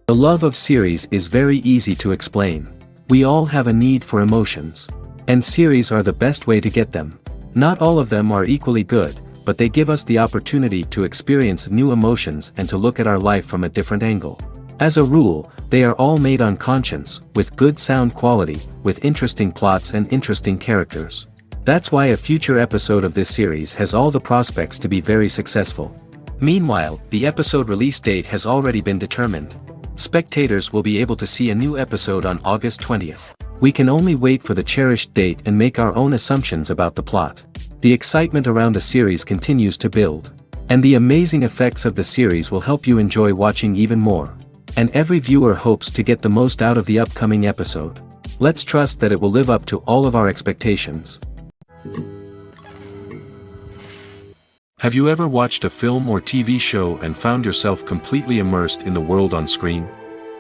The love of series is very easy to explain. We all have a need for emotions. And series are the best way to get them. Not all of them are equally good, but they give us the opportunity to experience new emotions and to look at our life from a different angle. As a rule, they are all made on conscience, with good sound quality, with interesting plots and interesting characters. That's why a future episode of this series has all the prospects to be very successful. Meanwhile, the episode release date has already been determined. Spectators will be able to see a new episode on August 20th. We can only wait for the cherished date and make our own assumptions about the plot. The excitement around the series continues to build. And the amazing effects of the series will help you enjoy watching even more. And every viewer hopes to get the most out of the upcoming episode. Let's trust that it will live up to all of our expectations. Have you ever watched a film or TV show and found yourself completely immersed in the world on screen?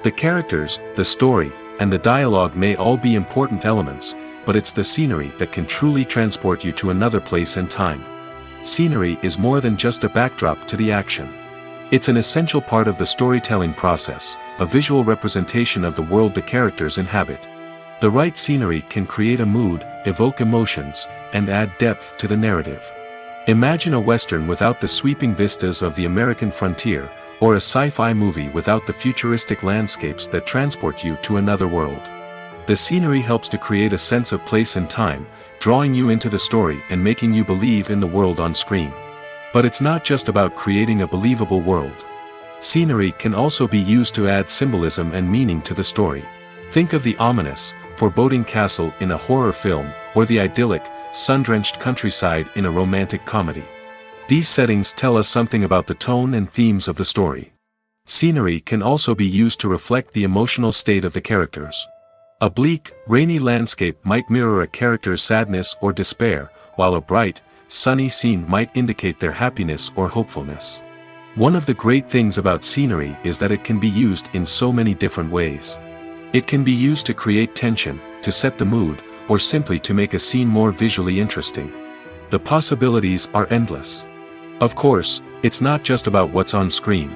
The characters, the story, and the dialogue may all be important elements, but it's the scenery that can truly transport you to another place and time. Scenery is more than just a backdrop to the action. It's an essential part of the storytelling process, a visual representation of the world the characters inhabit. The right scenery can create a mood, evoke emotions, and add depth to the narrative. Imagine a western without the sweeping vistas of the American frontier, or a sci-fi movie without the futuristic landscapes that transport you to another world. The scenery helps to create a sense of place and time, drawing you into the story and making you believe in the world on screen. But it's not just about creating a believable world. Scenery can also be used to add symbolism and meaning to the story. Think of the ominous, foreboding castle in a horror film, or the idyllic, sun-drenched countryside in a romantic comedy. These settings tell us something about the tone and themes of the story. Scenery can also be used to reflect the emotional state of the characters. A bleak, rainy landscape might mirror a character's sadness or despair, while a bright, sunny scene might indicate their happiness or hopefulness. One of the great things about scenery is that it can be used in so many different ways. It can be used to create tension, to set the mood, or simply to make a scene more visually interesting. The possibilities are endless. Of course, it's not just about what's on screen.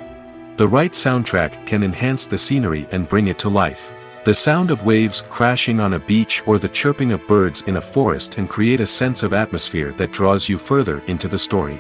The right soundtrack can enhance the scenery and bring it to life. The sound of waves crashing on a beach or the chirping of birds in a forest can create a sense of atmosphere that draws you further into the story.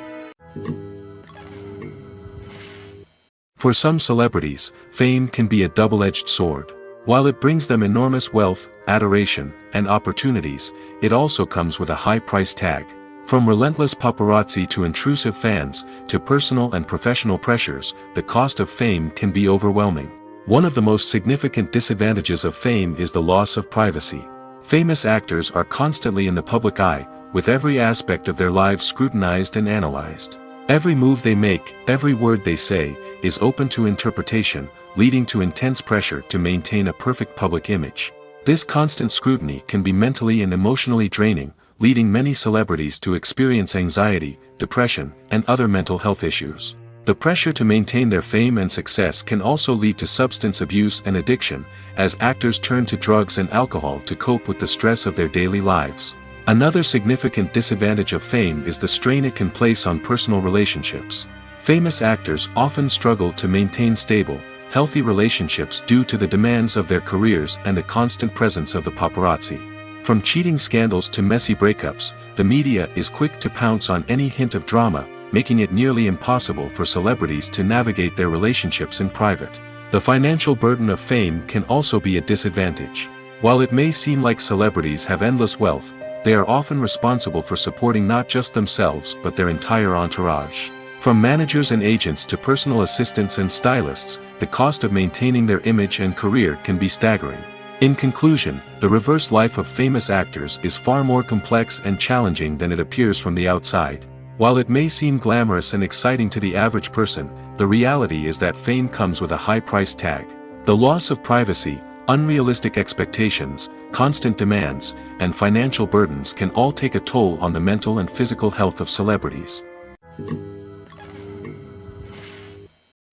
For some celebrities, fame can be a double-edged sword. While it brings them enormous wealth, adoration, and opportunities, it also comes with a high price tag. From relentless paparazzi to intrusive fans, to personal and professional pressures, the cost of fame can be overwhelming. One of the most significant disadvantages of fame is the loss of privacy. Famous actors are constantly in the public eye, with every aspect of their lives scrutinized and analyzed. Every move they make, every word they say, is open to interpretation, leading to intense pressure to maintain a perfect public image. This constant scrutiny can be mentally and emotionally draining, leading many celebrities to experience anxiety, depression, and other mental health issues. The pressure to maintain their fame and success can also lead to substance abuse and addiction, as actors turn to drugs and alcohol to cope with the stress of their daily lives. Another significant disadvantage of fame is the strain it can place on personal relationships. Famous actors often struggle to maintain stable, healthy relationships due to the demands of their careers and the constant presence of the paparazzi. From cheating scandals to messy breakups, the media is quick to pounce on any hint of drama, making it nearly impossible for celebrities to navigate their relationships in private. The financial burden of fame can also be a disadvantage. While it may seem like celebrities have endless wealth, they are often responsible for supporting not just themselves but their entire entourage. From managers and agents to personal assistants and stylists, the cost of maintaining their image and career can be staggering. In conclusion, the reverse life of famous actors is far more complex and challenging than it appears from the outside. While it may seem glamorous and exciting to the average person, the reality is that fame comes with a high price tag. The loss of privacy, unrealistic expectations, constant demands, and financial burdens can all take a toll on the mental and physical health of celebrities.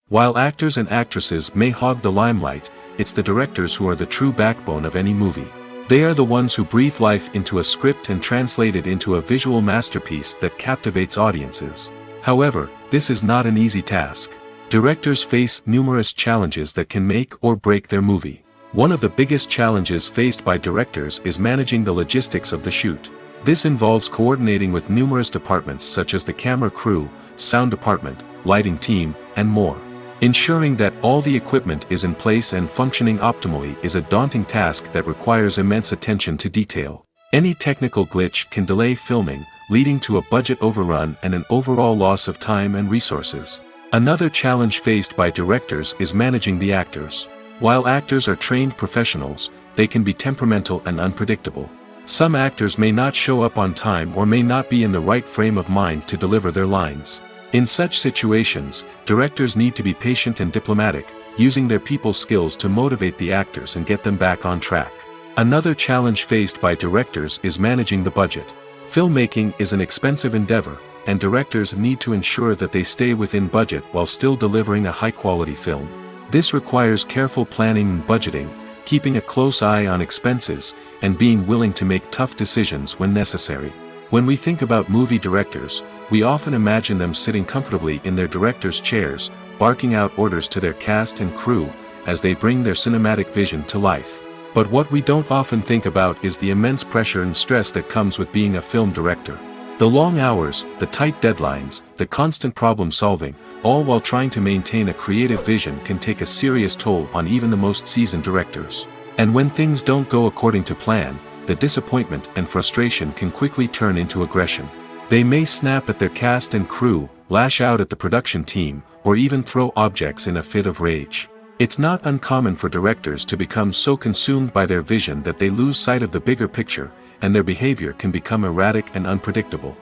While actors and actresses may hog the limelight, it's the directors who are the true backbone of any movie. They are the ones who breathe life into a script and translate it into a visual masterpiece that captivates audiences. However, this is not an easy task. Directors face numerous challenges that can make or break their movie. One of the biggest challenges faced by directors is managing the logistics of the shoot. This involves coordinating with numerous departments such as the camera crew, sound department, lighting team, and more. Ensuring that all the equipment is in place and functioning optimally is a daunting task that requires immense attention to detail. Any technical glitch can delay filming, leading to a budget overrun and an overall loss of time and resources. Another challenge faced by directors is managing the actors. While actors are trained professionals, they can be temperamental and unpredictable. Some actors may not show up on time or may not be in the right frame of mind to deliver their lines. In such situations, directors need to be patient and diplomatic, using their people skills to motivate the actors and get them back on track. Another challenge faced by directors is managing the budget. Filmmaking is an expensive endeavor, and directors need to ensure that they stay within budget while still delivering a high-quality film. This requires careful planning and budgeting, keeping a close eye on expenses, and being willing to make tough decisions when necessary. When we think about movie directors, we often imagine them sitting comfortably in their director's chairs, barking out orders to their cast and crew, as they bring their cinematic vision to life. But what we don't often think about is the immense pressure and stress that comes with being a film director. The long hours, the tight deadlines, the constant problem solving, all while trying to maintain a creative vision can take a serious toll on even the most seasoned directors. And when things don't go according to plan, the disappointment and frustration can quickly turn into aggression. They may snap at their cast and crew, lash out at the production team, or even throw objects in a fit of rage. It's not uncommon for directors to become so consumed by their vision that they lose sight of the bigger picture, and their behavior can become erratic and unpredictable.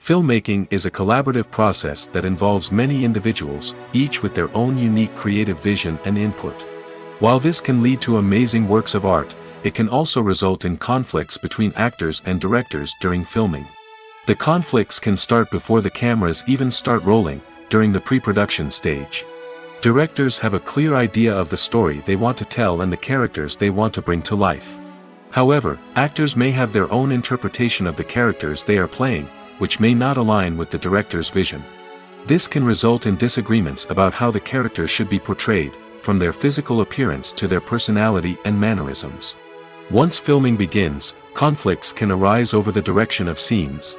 Filmmaking is a collaborative process that involves many individuals, each with their own unique creative vision and input. While this can lead to amazing works of art, it can also result in conflicts between actors and directors during filming. The conflicts can start before the cameras even start rolling, during the pre-production stage. Directors have a clear idea of the story they want to tell and the characters they want to bring to life. However, actors may have their own interpretation of the characters they are playing, which may not align with the director's vision. This can result in disagreements about how the characters should be portrayed, from their physical appearance to their personality and mannerisms. Once filming begins, conflicts can arise over the direction of scenes.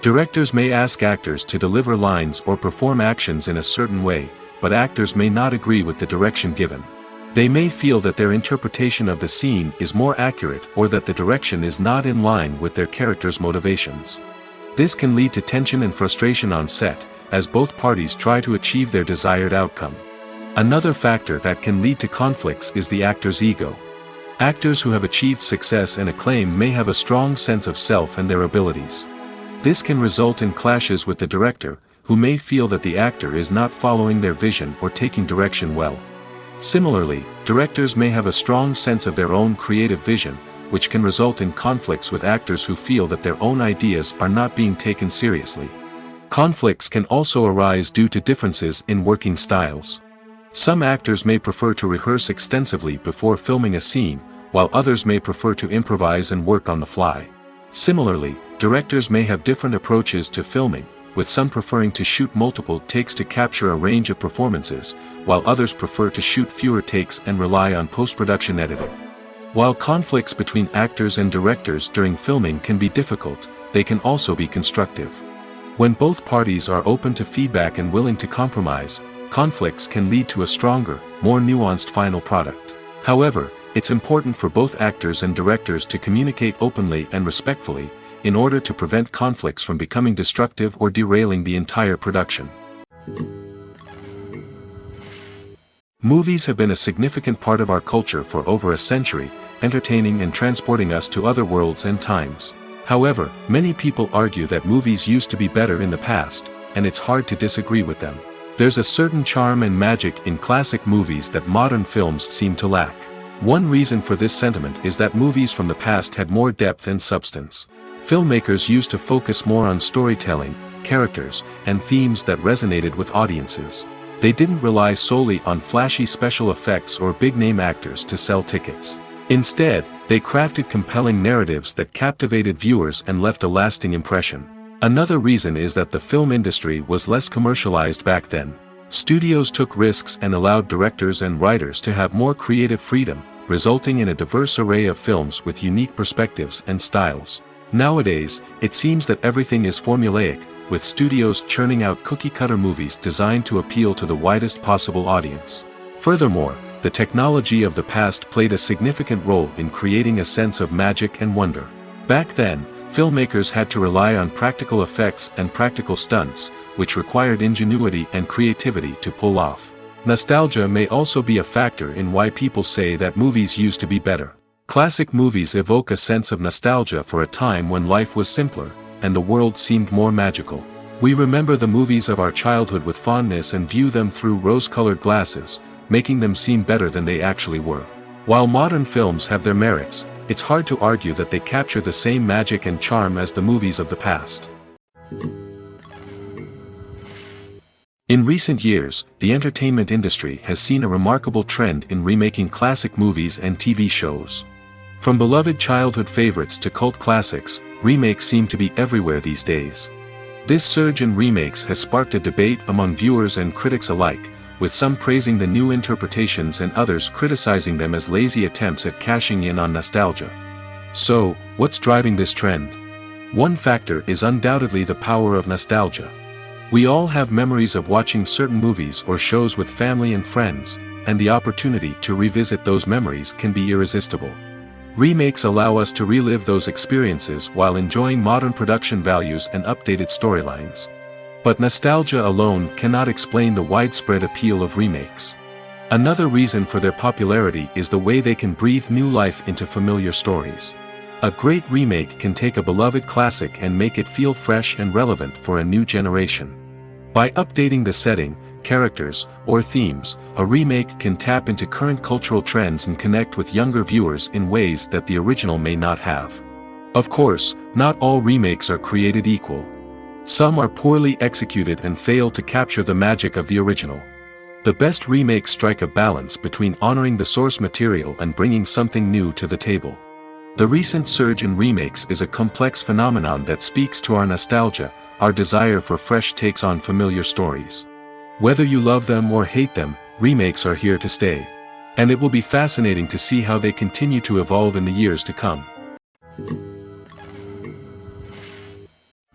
Directors may ask actors to deliver lines or perform actions in a certain way, but actors may not agree with the direction given. They may feel that their interpretation of the scene is more accurate or that the direction is not in line with their character's motivations. This can lead to tension and frustration on set, as both parties try to achieve their desired outcome. Another factor that can lead to conflicts is the actor's ego. Actors who have achieved success and acclaim may have a strong sense of self and their abilities. This can result in clashes with the director, who may feel that the actor is not following their vision or taking direction well. Similarly, directors may have a strong sense of their own creative vision, which can result in conflicts with actors who feel that their own ideas are not being taken seriously. Conflicts can also arise due to differences in working styles. Some actors may prefer to rehearse extensively before filming a scene, while others may prefer to improvise and work on the fly. Similarly, directors may have different approaches to filming, with some preferring to shoot multiple takes to capture a range of performances, while others prefer to shoot fewer takes and rely on post-production editing. While conflicts between actors and directors during filming can be difficult, they can also be constructive. When both parties are open to feedback and willing to compromise, conflicts can lead to a stronger, more nuanced final product. However, it's important for both actors and directors to communicate openly and respectfully, in order to prevent conflicts from becoming destructive or derailing the entire production. Movies have been a significant part of our culture for over a century, entertaining and transporting us to other worlds and times. However, many people argue that movies used to be better in the past, and it's hard to disagree with them. There's a certain charm and magic in classic movies that modern films seem to lack. One reason for this sentiment is that movies from the past had more depth and substance. Filmmakers used to focus more on storytelling, characters, and themes that resonated with audiences. They didn't rely solely on flashy special effects or big-name actors to sell tickets. Instead, they crafted compelling narratives that captivated viewers and left a lasting impression. Another reason is that the film industry was less commercialized back then. Studios took risks and allowed directors and writers to have more creative freedom, resulting in a diverse array of films with unique perspectives and styles. Nowadays, it seems that everything is formulaic, with studios churning out cookie-cutter movies designed to appeal to the widest possible audience. Furthermore, the technology of the past played a significant role in creating a sense of magic and wonder. Back then, filmmakers had to rely on practical effects and practical stunts, which required ingenuity and creativity to pull off. Nostalgia may also be a factor in why people say that movies used to be better. Classic movies evoke a sense of nostalgia for a time when life was simpler, and the world seemed more magical. We remember the movies of our childhood with fondness and view them through rose-colored glasses, making them seem better than they actually were. While modern films have their merits, it's hard to argue that they capture the same magic and charm as the movies of the past. In recent years, the entertainment industry has seen a remarkable trend in remaking classic movies and TV shows. From beloved childhood favorites to cult classics, remakes seem to be everywhere these days. This surge in remakes has sparked a debate among viewers and critics alike, with some praising the new interpretations and others criticizing them as lazy attempts at cashing in on nostalgia. So, what's driving this trend? One factor is undoubtedly the power of nostalgia. We all have memories of watching certain movies or shows with family and friends, and the opportunity to revisit those memories can be irresistible. Remakes allow us to relive those experiences while enjoying modern production values and updated storylines. But nostalgia alone cannot explain the widespread appeal of remakes. Another reason for their popularity is the way they can breathe new life into familiar stories. A great remake can take a beloved classic and make it feel fresh and relevant for a new generation. By updating the setting, characters, or themes, a remake can tap into current cultural trends and connect with younger viewers in ways that the original may not have. Of course, not all remakes are created equal. Some are poorly executed and fail to capture the magic of the original. The best remakes strike a balance between honoring the source material and bringing something new to the table. The recent surge in remakes is a complex phenomenon that speaks to our nostalgia, our desire for fresh takes on familiar stories. Whether you love them or hate them, remakes are here to stay. And it will be fascinating to see how they continue to evolve in the years to come.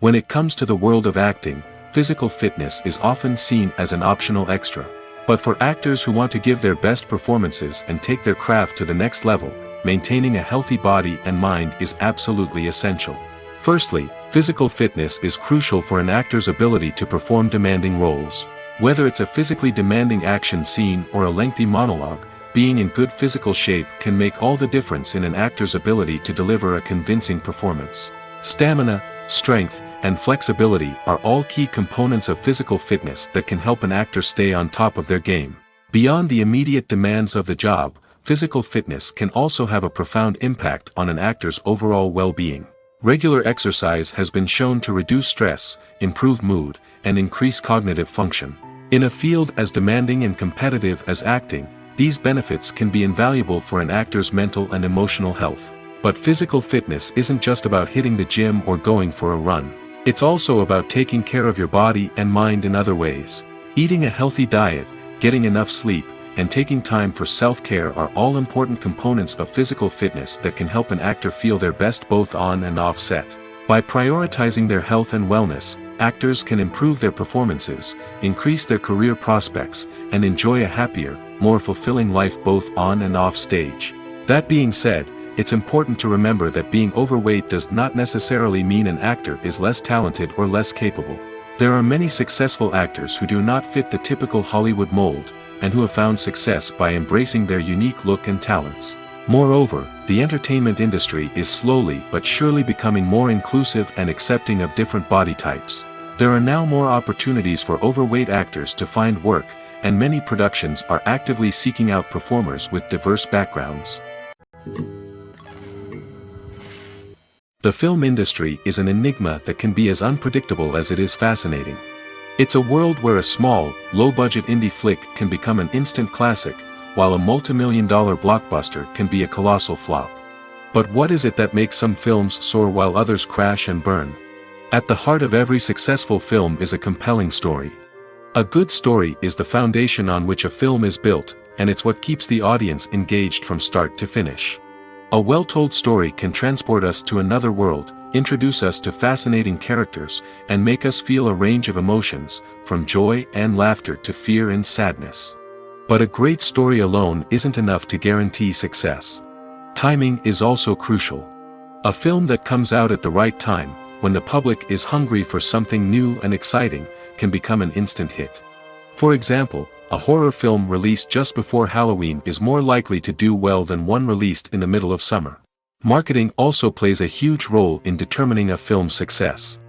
When it comes to the world of acting, physical fitness is often seen as an optional extra. But for actors who want to give their best performances and take their craft to the next level, maintaining a healthy body and mind is absolutely essential. Firstly, physical fitness is crucial for an actor's ability to perform demanding roles. Whether it's a physically demanding action scene or a lengthy monologue, being in good physical shape can make all the difference in an actor's ability to deliver a convincing performance. Stamina, strength, and flexibility are all key components of physical fitness that can help an actor stay on top of their game. Beyond the immediate demands of the job, physical fitness can also have a profound impact on an actor's overall well-being. Regular exercise has been shown to reduce stress, improve mood, and increase cognitive function. In a field as demanding and competitive as acting, these benefits can be invaluable for an actor's mental and emotional health. But physical fitness isn't just about hitting the gym or going for a run. It's also about taking care of your body and mind in other ways. Eating a healthy diet, getting enough sleep, and taking time for self-care are all important components of physical fitness that can help an actor feel their best both on and off set. By prioritizing their health and wellness, actors can improve their performances, increase their career prospects, and enjoy a happier, more fulfilling life both on and off stage. That being said, it's important to remember that being overweight does not necessarily mean an actor is less talented or less capable. There are many successful actors who do not fit the typical Hollywood mold, and who have found success by embracing their unique look and talents. Moreover, the entertainment industry is slowly but surely becoming more inclusive and accepting of different body types. There are now more opportunities for overweight actors to find work, and many productions are actively seeking out performers with diverse backgrounds. The film industry is an enigma that can be as unpredictable as it is fascinating. It's a world where a small, low-budget indie flick can become an instant classic, while a multi-million-dollar blockbuster can be a colossal flop. But what is it that makes some films soar while others crash and burn? At the heart of every successful film is a compelling story. A good story is the foundation on which a film is built, and it's what keeps the audience engaged from start to finish. A well-told story can transport us to another world, introduce us to fascinating characters, and make us feel a range of emotions, from joy and laughter to fear and sadness. But a great story alone isn't enough to guarantee success. Timing is also crucial. A film that comes out at the right time, when the public is hungry for something new and exciting, can become an instant hit. For example, a horror film released just before Halloween is more likely to do well than one released in the middle of summer. Marketing also plays a huge role in determining a film's success.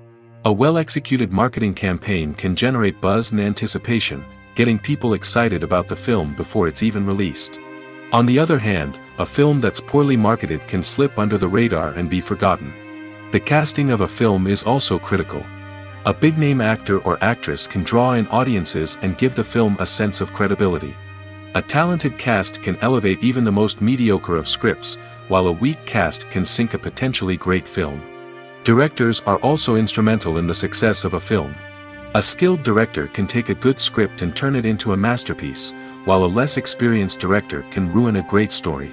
A well-executed marketing campaign can generate buzz and anticipation, getting people excited about the film before it's even released. On the other hand, a film that's poorly marketed can slip under the radar and be forgotten. The casting of a film is also critical. A big-name actor or actress can draw in audiences and give the film a sense of credibility. A talented cast can elevate even the most mediocre of scripts, while a weak cast can sink a potentially great film. Directors are also instrumental in the success of a film. A skilled director can take a good script and turn it into a masterpiece, while a less experienced director can ruin a great story.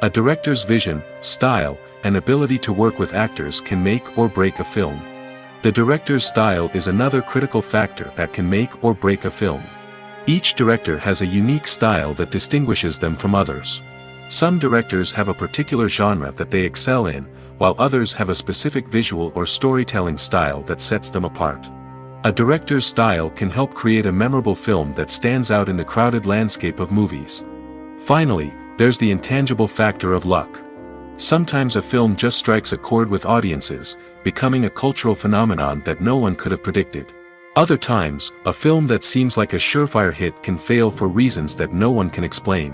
A director's vision, style, and ability to work with actors can make or break a film. The director's style is another critical factor that can make or break a film. Each director has a unique style that distinguishes them from others. Some directors have a particular genre that they excel in, while others have a specific visual or storytelling style that sets them apart. A director's style can help create a memorable film that stands out in the crowded landscape of movies. Finally, there's the intangible factor of luck. Sometimes a film just strikes a chord with audiences, becoming a cultural phenomenon that no one could have predicted. Other times, a film that seems like a surefire hit can fail for reasons that no one can explain.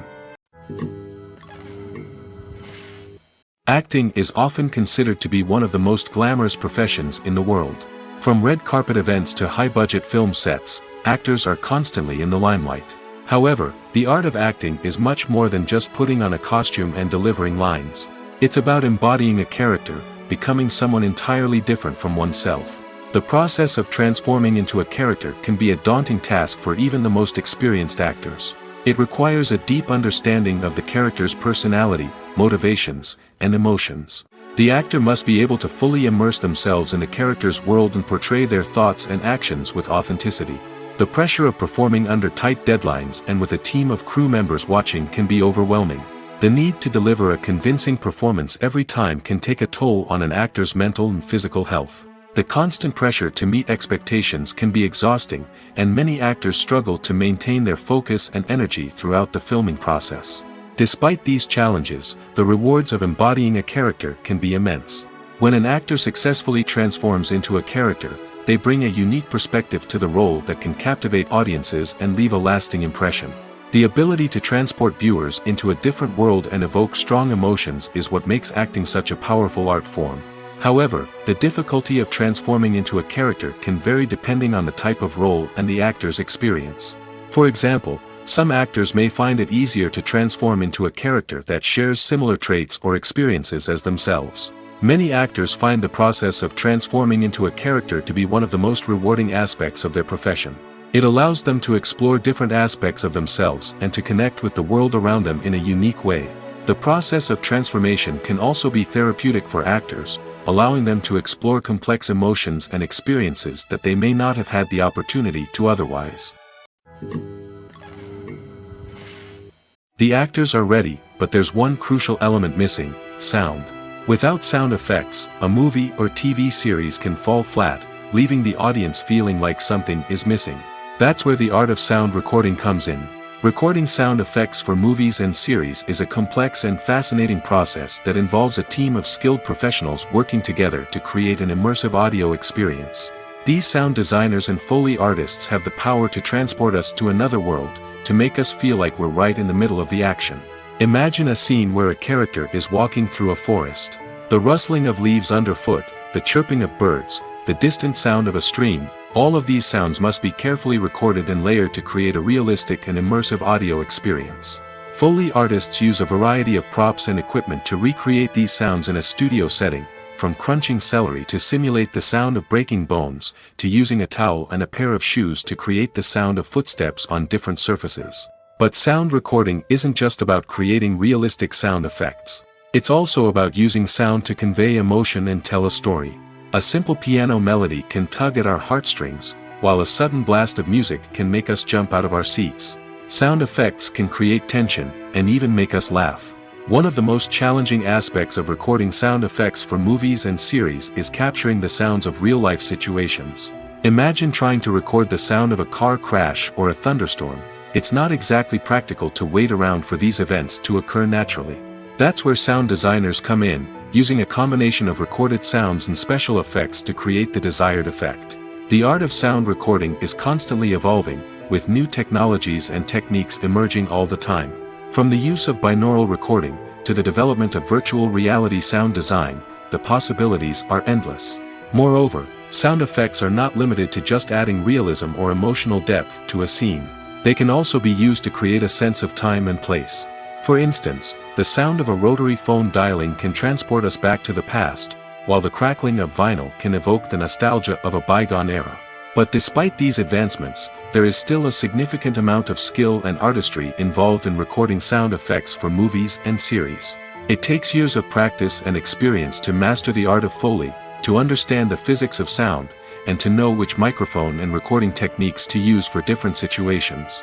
Acting is often considered to be one of the most glamorous professions in the world. From red carpet events to high-budget film sets, actors are constantly in the limelight. However, the art of acting is much more than just putting on a costume and delivering lines. It's about embodying a character, becoming someone entirely different from oneself. The process of transforming into a character can be a daunting task for even the most experienced actors. It requires a deep understanding of the character's personality, motivations, and emotions. The actor must be able to fully immerse themselves in the character's world and portray their thoughts and actions with authenticity. The pressure of performing under tight deadlines and with a team of crew members watching can be overwhelming. The need to deliver a convincing performance every time can take a toll on an actor's mental and physical health. The constant pressure to meet expectations can be exhausting, and many actors struggle to maintain their focus and energy throughout the filming process. Despite these challenges, the rewards of embodying a character can be immense. When an actor successfully transforms into a character, they bring a unique perspective to the role that can captivate audiences and leave a lasting impression. The ability to transport viewers into a different world and evoke strong emotions is what makes acting such a powerful art form. However, the difficulty of transforming into a character can vary depending on the type of role and the actor's experience. For example, some actors may find it easier to transform into a character that shares similar traits or experiences as themselves. Many actors find the process of transforming into a character to be one of the most rewarding aspects of their profession. It allows them to explore different aspects of themselves and to connect with the world around them in a unique way. The process of transformation can also be therapeutic for actors, allowing them to explore complex emotions and experiences that they may not have had the opportunity to otherwise. The actors are ready, but there's one crucial element missing: sound. Without sound effects, a movie or TV series can fall flat, leaving the audience feeling like something is missing. That's where the art of sound recording comes in. Recording sound effects for movies and series is a complex and fascinating process that involves a team of skilled professionals working together to create an immersive audio experience. These sound designers and Foley artists have the power to transport us to another world, to make us feel like we're right in the middle of the action. Imagine a scene where a character is walking through a forest. The rustling of leaves underfoot, the chirping of birds, the distant sound of a stream, all of these sounds must be carefully recorded and layered to create a realistic and immersive audio experience. Foley artists use a variety of props and equipment to recreate these sounds in a studio setting, from crunching celery to simulate the sound of breaking bones, to using a towel and a pair of shoes to create the sound of footsteps on different surfaces. But sound recording isn't just about creating realistic sound effects. It's also about using sound to convey emotion and tell a story. A simple piano melody can tug at our heartstrings, while a sudden blast of music can make us jump out of our seats. Sound effects can create tension, and even make us laugh. One of the most challenging aspects of recording sound effects for movies and series is capturing the sounds of real-life situations. Imagine trying to record the sound of a car crash or a thunderstorm. It's not exactly practical to wait around for these events to occur naturally. That's where sound designers come in, using a combination of recorded sounds and special effects to create the desired effect. The art of sound recording is constantly evolving, with new technologies and techniques emerging all the time. From the use of binaural recording, to the development of virtual reality sound design, the possibilities are endless. Moreover, sound effects are not limited to just adding realism or emotional depth to a scene. They can also be used to create a sense of time and place. For instance, the sound of a rotary phone dialing can transport us back to the past, while the crackling of vinyl can evoke the nostalgia of a bygone era. But despite these advancements, there is still a significant amount of skill and artistry involved in recording sound effects for movies and series. It takes years of practice and experience to master the art of Foley, to understand the physics of sound, and to know which microphone and recording techniques to use for different situations.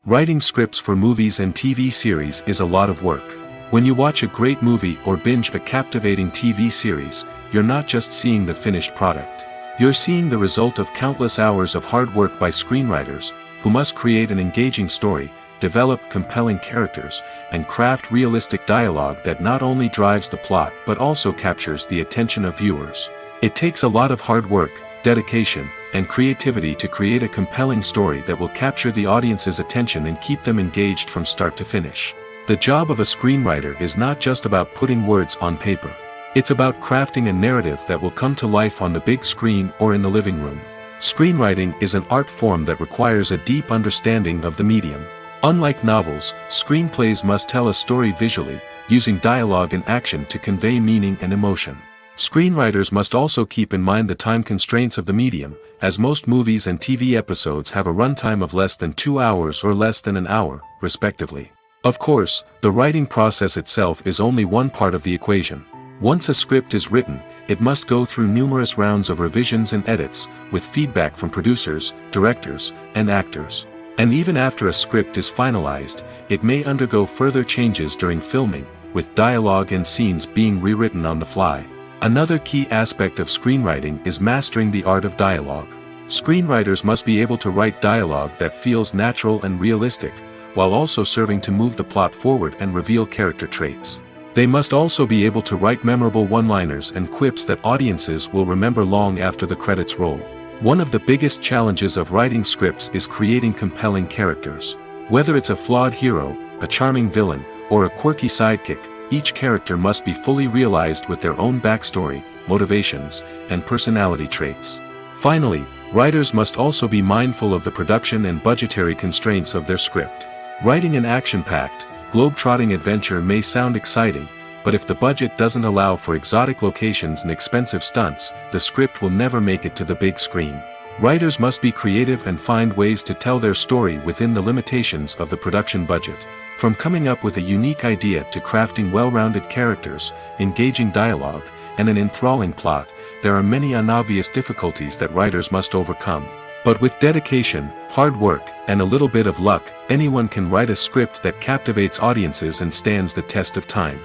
Writing scripts for movies and TV series is a lot of work. When you watch a great movie or binge a captivating TV series, you're not just seeing the finished product. You're seeing the result of countless hours of hard work by screenwriters, who must create an engaging story, develop compelling characters, and craft realistic dialogue that not only drives the plot but also captures the attention of viewers. It takes a lot of hard work, dedication, and creativity to create a compelling story that will capture the audience's attention and keep them engaged from start to finish. The job of a screenwriter is not just about putting words on paper. It's about crafting a narrative that will come to life on the big screen or in the living room. Screenwriting is an art form that requires a deep understanding of the medium. Unlike novels, screenplays must tell a story visually, using dialogue and action to convey meaning and emotion. Screenwriters must also keep in mind the time constraints of the medium, as most movies and TV episodes have a runtime of less than 2 hours or less than an hour, respectively. Of course, the writing process itself is only one part of the equation. Once a script is written, it must go through numerous rounds of revisions and edits, with feedback from producers, directors, and actors. And even after a script is finalized, it may undergo further changes during filming, with dialogue and scenes being rewritten on the fly. Another key aspect of screenwriting is mastering the art of dialogue. Screenwriters must be able to write dialogue that feels natural and realistic, while also serving to move the plot forward and reveal character traits. They must also be able to write memorable one-liners and quips that audiences will remember long after the credits roll. One of the biggest challenges of writing scripts is creating compelling characters. Whether it's a flawed hero, a charming villain, or a quirky sidekick, each character must be fully realized with their own backstory, motivations, and personality traits. Finally, writers must also be mindful of the production and budgetary constraints of their script. Writing an action-packed, globe-trotting adventure may sound exciting, but if the budget doesn't allow for exotic locations and expensive stunts, the script will never make it to the big screen. Writers must be creative and find ways to tell their story within the limitations of the production budget. From coming up with a unique idea to crafting well-rounded characters, engaging dialogue, and an enthralling plot, there are many unobvious difficulties that writers must overcome. But with dedication, hard work, and a little bit of luck, anyone can write a script that captivates audiences and stands the test of time.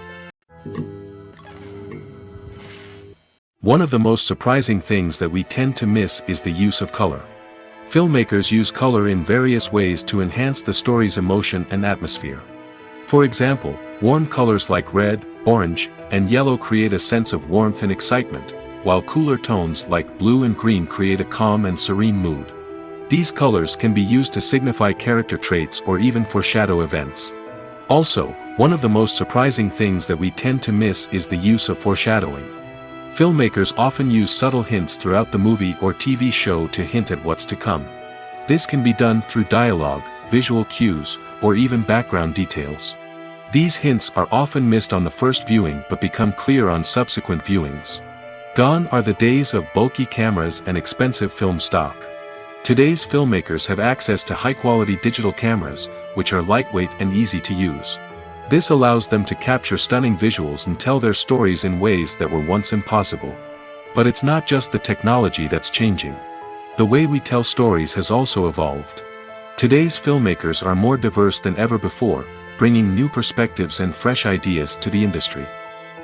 One of the most surprising things that we tend to miss is the use of color. Filmmakers use color in various ways to enhance the story's emotion and atmosphere. For example, warm colors like red, orange, and yellow create a sense of warmth and excitement, while cooler tones like blue and green create a calm and serene mood. These colors can be used to signify character traits or even foreshadow events. Also, one of the most surprising things that we tend to miss is the use of foreshadowing. Filmmakers often use subtle hints throughout the movie or TV show to hint at what's to come. This can be done through dialogue, visual cues, or even background details. These hints are often missed on the first viewing but become clear on subsequent viewings. Gone are the days of bulky cameras and expensive film stock. Today's filmmakers have access to high-quality digital cameras, which are lightweight and easy to use. This allows them to capture stunning visuals and tell their stories in ways that were once impossible. But it's not just the technology that's changing. The way we tell stories has also evolved. Today's filmmakers are more diverse than ever before, bringing new perspectives and fresh ideas to the industry.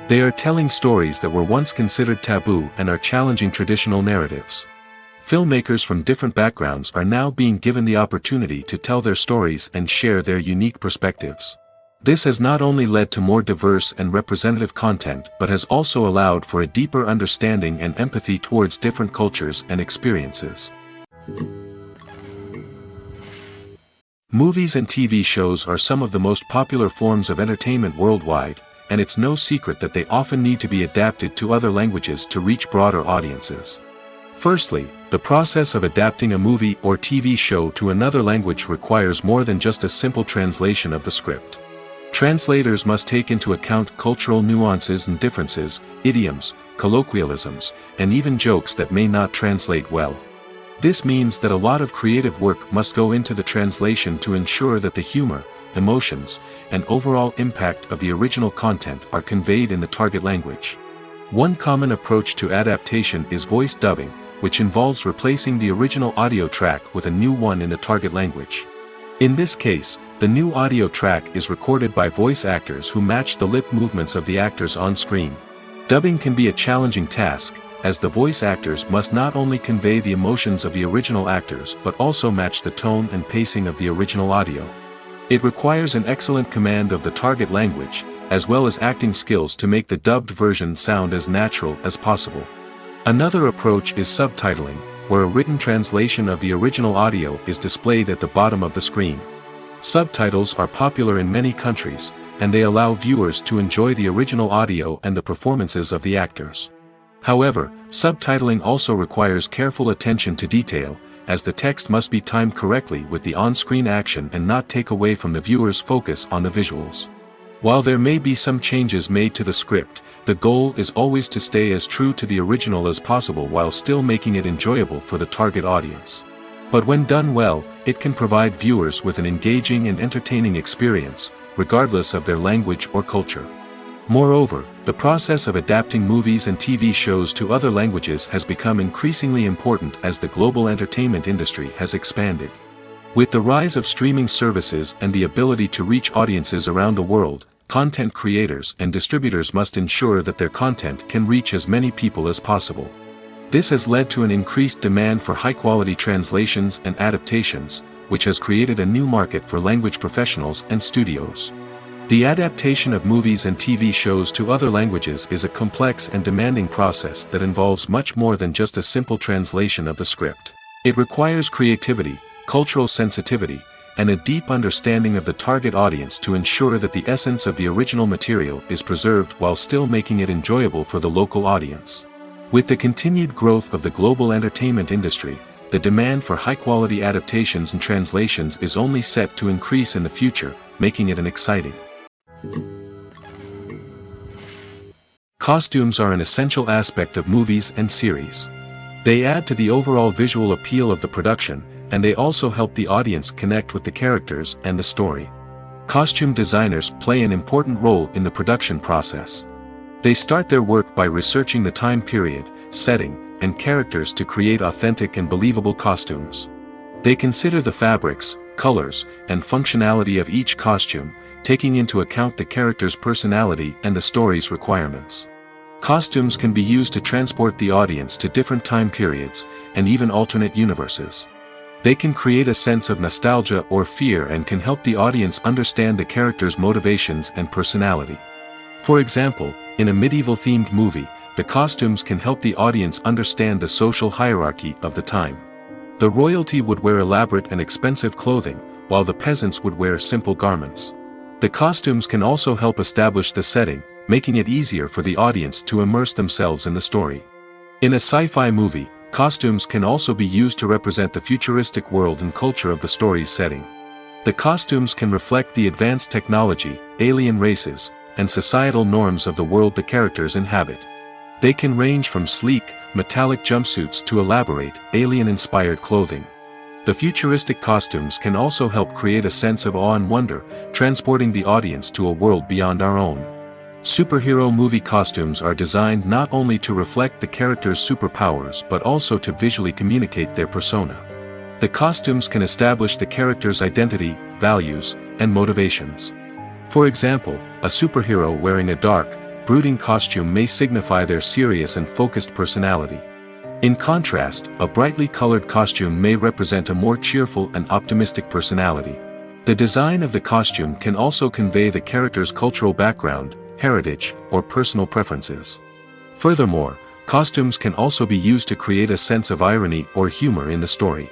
They are telling stories that were once considered taboo and are challenging traditional narratives. Filmmakers from different backgrounds are now being given the opportunity to tell their stories and share their unique perspectives. This has not only led to more diverse and representative content but has also allowed for a deeper understanding and empathy towards different cultures and experiences. Movies and TV shows are some of the most popular forms of entertainment worldwide, and it's no secret that they often need to be adapted to other languages to reach broader audiences. Firstly, the process of adapting a movie or TV show to another language requires more than just a simple translation of the script. Translators must take into account cultural nuances and differences, idioms, colloquialisms, and even jokes that may not translate well. This means that a lot of creative work must go into the translation to ensure that the humor, emotions, and overall impact of the original content are conveyed in the target language. One common approach to adaptation is voice dubbing, which involves replacing the original audio track with a new one in the target language. In this case, the new audio track is recorded by voice actors who match the lip movements of the actors on screen. Dubbing can be a challenging task, as the voice actors must not only convey the emotions of the original actors but also match the tone and pacing of the original audio. It requires an excellent command of the target language, as well as acting skills to make the dubbed version sound as natural as possible. Another approach is subtitling, where a written translation of the original audio is displayed at the bottom of the screen. Subtitles are popular in many countries, and they allow viewers to enjoy the original audio and the performances of the actors. However, subtitling also requires careful attention to detail, as the text must be timed correctly with the on-screen action and not take away from the viewer's focus on the visuals. While there may be some changes made to the script, the goal is always to stay as true to the original as possible while still making it enjoyable for the target audience. But when done well, it can provide viewers with an engaging and entertaining experience, regardless of their language or culture. Moreover, the process of adapting movies and TV shows to other languages has become increasingly important as the global entertainment industry has expanded. With the rise of streaming services and the ability to reach audiences around the world, content creators and distributors must ensure that their content can reach as many people as possible. This has led to an increased demand for high-quality translations and adaptations, which has created a new market for language professionals and studios. The adaptation of movies and TV shows to other languages is a complex and demanding process that involves much more than just a simple translation of the script. It requires creativity, cultural sensitivity, and a deep understanding of the target audience to ensure that the essence of the original material is preserved while still making it enjoyable for the local audience. With the continued growth of the global entertainment industry, the demand for high-quality adaptations and translations is only set to increase in the future, making it an exciting. Costumes are an essential aspect of movies and series. They add to the overall visual appeal of the production, and they also help the audience connect with the characters and the story. Costume designers play an important role in the production process. They start their work by researching the time period, setting, and characters to create authentic and believable costumes. They consider the fabrics, colors, and functionality of each costume, taking into account the character's personality and the story's requirements. Costumes can be used to transport the audience to different time periods, and even alternate universes. They can create a sense of nostalgia or fear and can help the audience understand the character's motivations and personality. For example, in a medieval-themed movie, the costumes can help the audience understand the social hierarchy of the time. The royalty would wear elaborate and expensive clothing, while the peasants would wear simple garments. The costumes can also help establish the setting, making it easier for the audience to immerse themselves in the story. In a sci-fi movie, costumes can also be used to represent the futuristic world and culture of the story's setting. The costumes can reflect the advanced technology, alien races, and societal norms of the world the characters inhabit. They can range from sleek, metallic jumpsuits to elaborate, alien-inspired clothing. The futuristic costumes can also help create a sense of awe and wonder, transporting the audience to a world beyond our own. Superhero movie costumes are designed not only to reflect the character's superpowers but also to visually communicate their persona. The costumes can establish the character's identity, values, and motivations. For example, a superhero wearing a dark, brooding costume may signify their serious and focused personality. In contrast, a brightly colored costume may represent a more cheerful and optimistic personality. The design of the costume can also convey the character's cultural background, heritage, or personal preferences. Furthermore, costumes can also be used to create a sense of irony or humor in the story.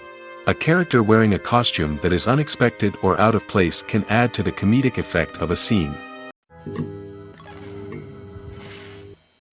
A character wearing a costume that is unexpected or out of place can add to the comedic effect of a scene.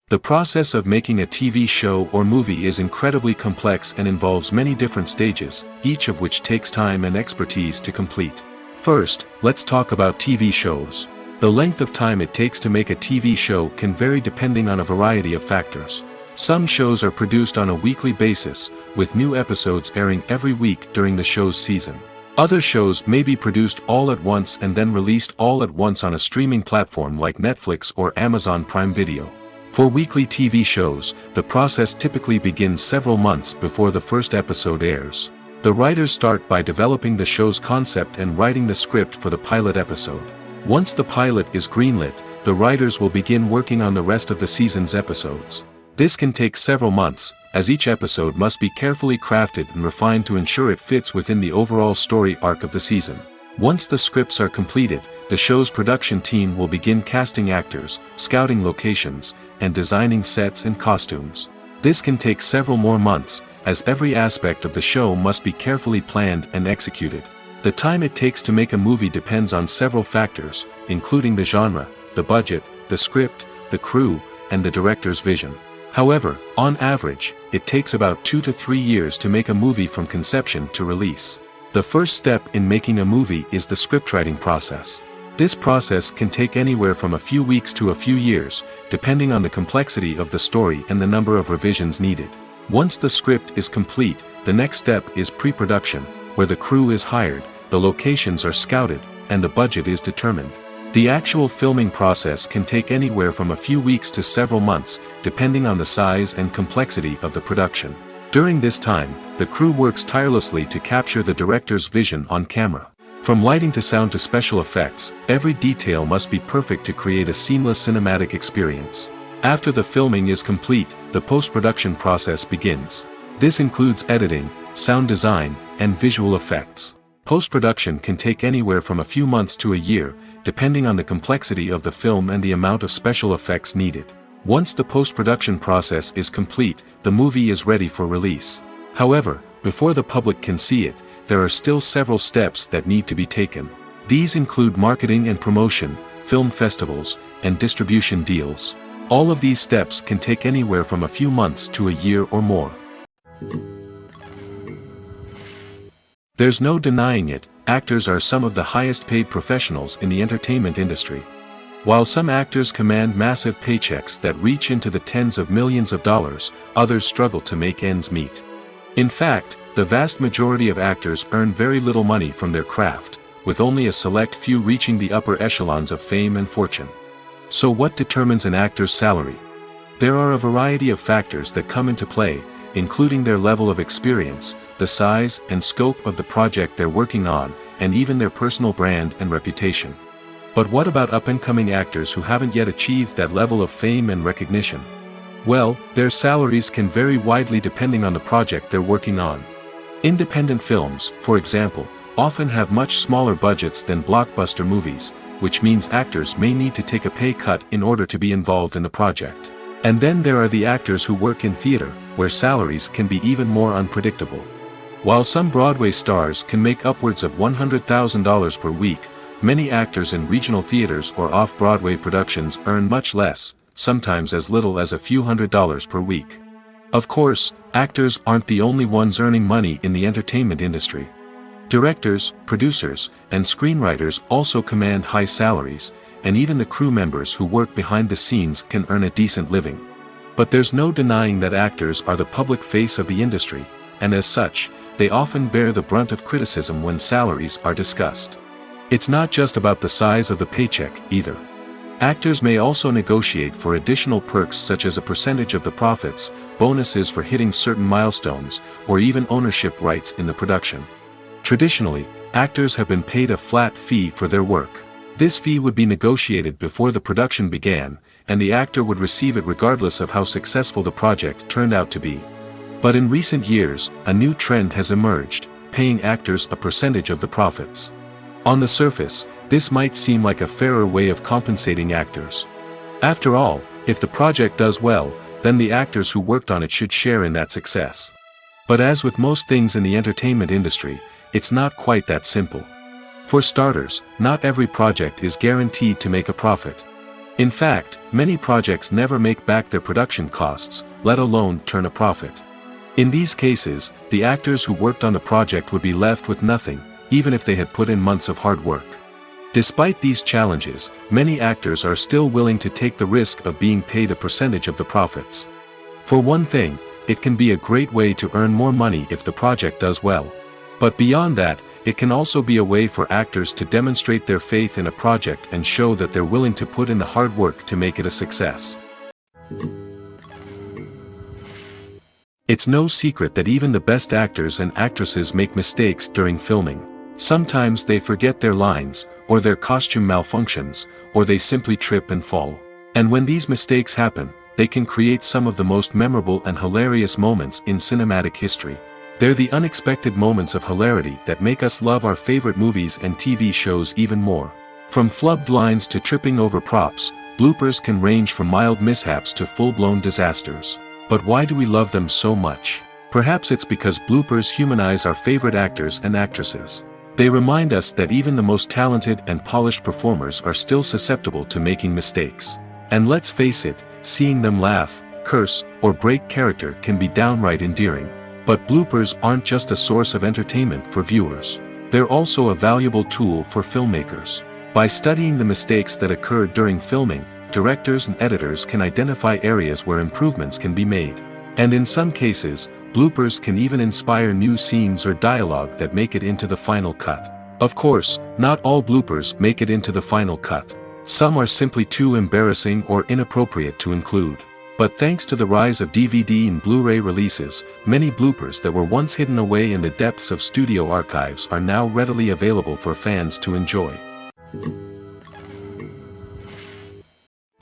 The process of making a TV show or movie is incredibly complex and involves many different stages, each of which takes time and expertise to complete. First, let's talk about TV shows. The length of time it takes to make a TV show can vary depending on a variety of factors. Some shows are produced on a weekly basis, with new episodes airing every week during the show's season. Other shows may be produced all at once and then released all at once on a streaming platform like Netflix or Amazon Prime Video. For weekly TV shows, the process typically begins several months before the first episode airs. The writers start by developing the show's concept and writing the script for the pilot episode. Once the pilot is greenlit, the writers will begin working on the rest of the season's episodes. This can take several months, as each episode must be carefully crafted and refined to ensure it fits within the overall story arc of the season. Once the scripts are completed, the show's production team will begin casting actors, scouting locations, and designing sets and costumes. This can take several more months, as every aspect of the show must be carefully planned and executed. The time it takes to make a movie depends on several factors, including the genre, the budget, the script, the crew, and the director's vision. However, on average, it takes about 2 to 3 years to make a movie from conception to release. The first step in making a movie is the scriptwriting process. This process can take anywhere from a few weeks to a few years, depending on the complexity of the story and the number of revisions needed. Once the script is complete, the next step is pre-production, where the crew is hired, the locations are scouted, and the budget is determined. The actual filming process can take anywhere from a few weeks to several months, depending on the size and complexity of the production. During this time, the crew works tirelessly to capture the director's vision on camera. From lighting to sound to special effects, every detail must be perfect to create a seamless cinematic experience. After the filming is complete, the post-production process begins. This includes editing, sound design, and visual effects. Post-production can take anywhere from a few months to a year, depending on the complexity of the film and the amount of special effects needed. Once the post-production process is complete, the movie is ready for release. However, before the public can see it, there are still several steps that need to be taken. These include marketing and promotion, film festivals, and distribution deals. All of these steps can take anywhere from a few months to a year or more. There's no denying it, actors are some of the highest paid professionals in the entertainment industry. While some actors command massive paychecks that reach into the tens of millions of dollars, others struggle to make ends meet. In fact, the vast majority of actors earn very little money from their craft, with only a select few reaching the upper echelons of fame and fortune. So what determines an actor's salary? There are a variety of factors that come into play, including their level of experience, the size and scope of the project they're working on, and even their personal brand and reputation. But what about up-and-coming actors who haven't yet achieved that level of fame and recognition? Well, their salaries can vary widely depending on the project they're working on. Independent films, for example, often have much smaller budgets than blockbuster movies, which means actors may need to take a pay cut in order to be involved in the project. And then there are the actors who work in theater, where salaries can be even more unpredictable. While some Broadway stars can make upwards of $100,000 per week, many actors in regional theaters or off-Broadway productions earn much less, sometimes as little as a few $100s per week. Of course, actors aren't the only ones earning money in the entertainment industry. Directors, producers, and screenwriters also command high salaries, and even the crew members who work behind the scenes can earn a decent living. But there's no denying that actors are the public face of the industry, and as such, they often bear the brunt of criticism when salaries are discussed. It's not just about the size of the paycheck, either. Actors may also negotiate for additional perks such as a percentage of the profits, bonuses for hitting certain milestones, or even ownership rights in the production. Traditionally, actors have been paid a flat fee for their work. This fee would be negotiated before the production began, and the actor would receive it regardless of how successful the project turned out to be. But in recent years, a new trend has emerged, paying actors a percentage of the profits. On the surface, this might seem like a fairer way of compensating actors. After all, if the project does well, then the actors who worked on it should share in that success. But as with most things in the entertainment industry, it's not quite that simple. For starters, not every project is guaranteed to make a profit. In fact, many projects never make back their production costs, let alone turn a profit. In these cases, the actors who worked on the project would be left with nothing, even if they had put in months of hard work. Despite these challenges, many actors are still willing to take the risk of being paid a percentage of the profits. For one thing, it can be a great way to earn more money if the project does well. But beyond that, it can also be a way for actors to demonstrate their faith in a project and show that they're willing to put in the hard work to make it a success. It's no secret that even the best actors and actresses make mistakes during filming. Sometimes they forget their lines, or their costume malfunctions, or they simply trip and fall. And when these mistakes happen, they can create some of the most memorable and hilarious moments in cinematic history. They're the unexpected moments of hilarity that make us love our favorite movies and TV shows even more. From flubbed lines to tripping over props, bloopers can range from mild mishaps to full-blown disasters. But why do we love them so much? Perhaps it's because bloopers humanize our favorite actors and actresses. They remind us that even the most talented and polished performers are still susceptible to making mistakes. And let's face it, seeing them laugh, curse, or break character can be downright endearing. But bloopers aren't just a source of entertainment for viewers. They're also a valuable tool for filmmakers. By studying the mistakes that occurred during filming, directors and editors can identify areas where improvements can be made. And in some cases, bloopers can even inspire new scenes or dialogue that make it into the final cut. Of course, not all bloopers make it into the final cut. Some are simply too embarrassing or inappropriate to include. But thanks to the rise of DVD and Blu-ray releases, many bloopers that were once hidden away in the depths of studio archives are now readily available for fans to enjoy.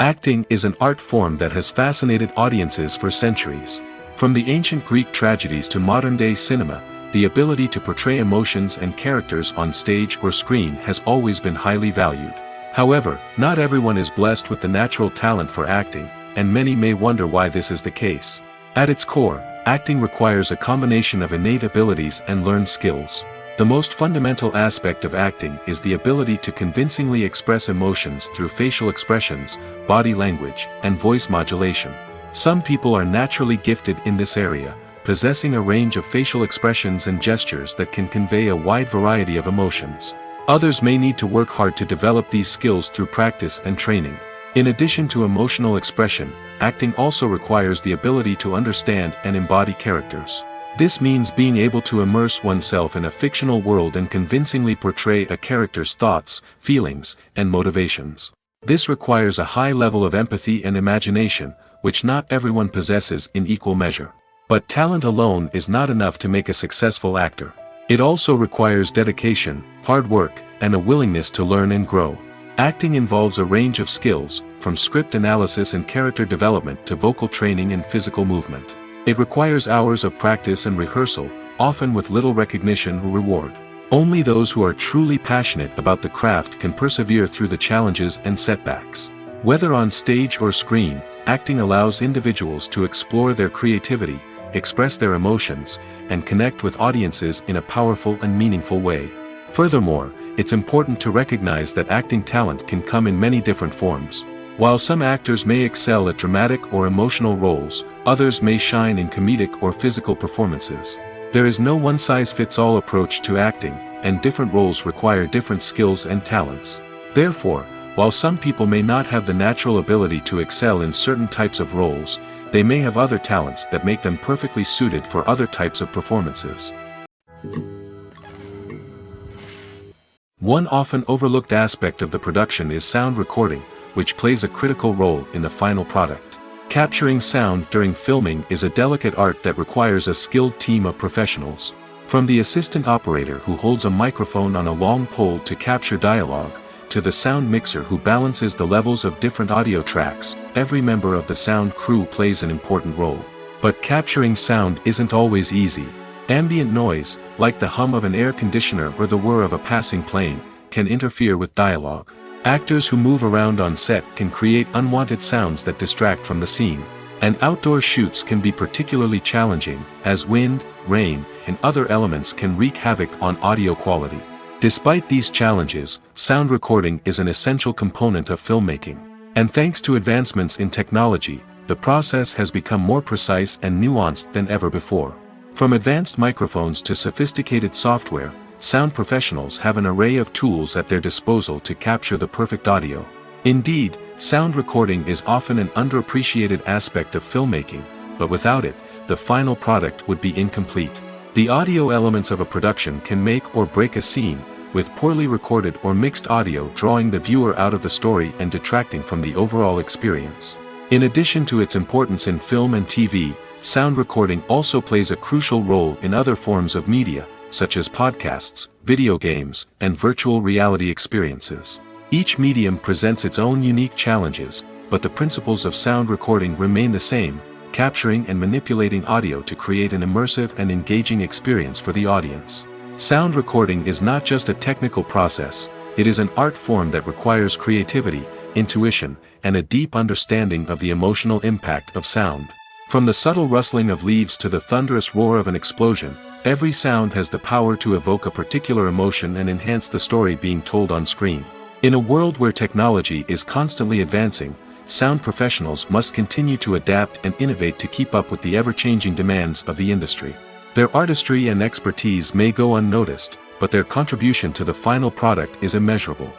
Acting is an art form that has fascinated audiences for centuries. From the ancient Greek tragedies to modern-day cinema, the ability to portray emotions and characters on stage or screen has always been highly valued. However, not everyone is blessed with the natural talent for acting, and many may wonder why this is the case. At its core, acting requires a combination of innate abilities and learned skills. The most fundamental aspect of acting is the ability to convincingly express emotions through facial expressions, body language, and voice modulation. Some people are naturally gifted in this area, possessing a range of facial expressions and gestures that can convey a wide variety of emotions. Others may need to work hard to develop these skills through practice and training. In addition to emotional expression, acting also requires the ability to understand and embody characters. This means being able to immerse oneself in a fictional world and convincingly portray a character's thoughts, feelings, and motivations. This requires a high level of empathy and imagination, which not everyone possesses in equal measure. But talent alone is not enough to make a successful actor. It also requires dedication, hard work, and a willingness to learn and grow. Acting involves a range of skills, from script analysis and character development to vocal training and physical movement. It requires hours of practice and rehearsal, often with little recognition or reward. Only those who are truly passionate about the craft can persevere through the challenges and setbacks. Whether on stage or screen, acting allows individuals to explore their creativity, express their emotions, and connect with audiences in a powerful and meaningful way. Furthermore, it's important to recognize that acting talent can come in many different forms. While some actors may excel at dramatic or emotional roles, others may shine in comedic or physical performances. There is no one-size-fits-all approach to acting, and different roles require different skills and talents. Therefore, while some people may not have the natural ability to excel in certain types of roles, they may have other talents that make them perfectly suited for other types of performances. One often overlooked aspect of the production is sound recording, which plays a critical role in the final product. Capturing sound during filming is a delicate art that requires a skilled team of professionals. From the assistant operator who holds a microphone on a long pole to capture dialogue, to the sound mixer who balances the levels of different audio tracks, every member of the sound crew plays an important role. But capturing sound isn't always easy. Ambient noise, like the hum of an air conditioner or the whir of a passing plane, can interfere with dialogue. Actors who move around on set can create unwanted sounds that distract from the scene. And outdoor shoots can be particularly challenging, as wind, rain, and other elements can wreak havoc on audio quality. Despite these challenges, sound recording is an essential component of filmmaking. And thanks to advancements in technology, the process has become more precise and nuanced than ever before. From advanced microphones to sophisticated software, sound professionals have an array of tools at their disposal to capture the perfect audio. Indeed, sound recording is often an underappreciated aspect of filmmaking, but without it, the final product would be incomplete. The audio elements of a production can make or break a scene, with poorly recorded or mixed audio drawing the viewer out of the story and detracting from the overall experience. In addition to its importance in film and TV, sound recording also plays a crucial role in other forms of media, such as podcasts, video games, and virtual reality experiences. Each medium presents its own unique challenges, but the principles of sound recording remain the same, capturing and manipulating audio to create an immersive and engaging experience for the audience. Sound recording is not just a technical process, it is an art form that requires creativity, intuition, and a deep understanding of the emotional impact of sound. From the subtle rustling of leaves to the thunderous roar of an explosion, every sound has the power to evoke a particular emotion and enhance the story being told on screen. In a world where technology is constantly advancing, sound professionals must continue to adapt and innovate to keep up with the ever-changing demands of the industry. Their artistry and expertise may go unnoticed, but their contribution to the final product is immeasurable.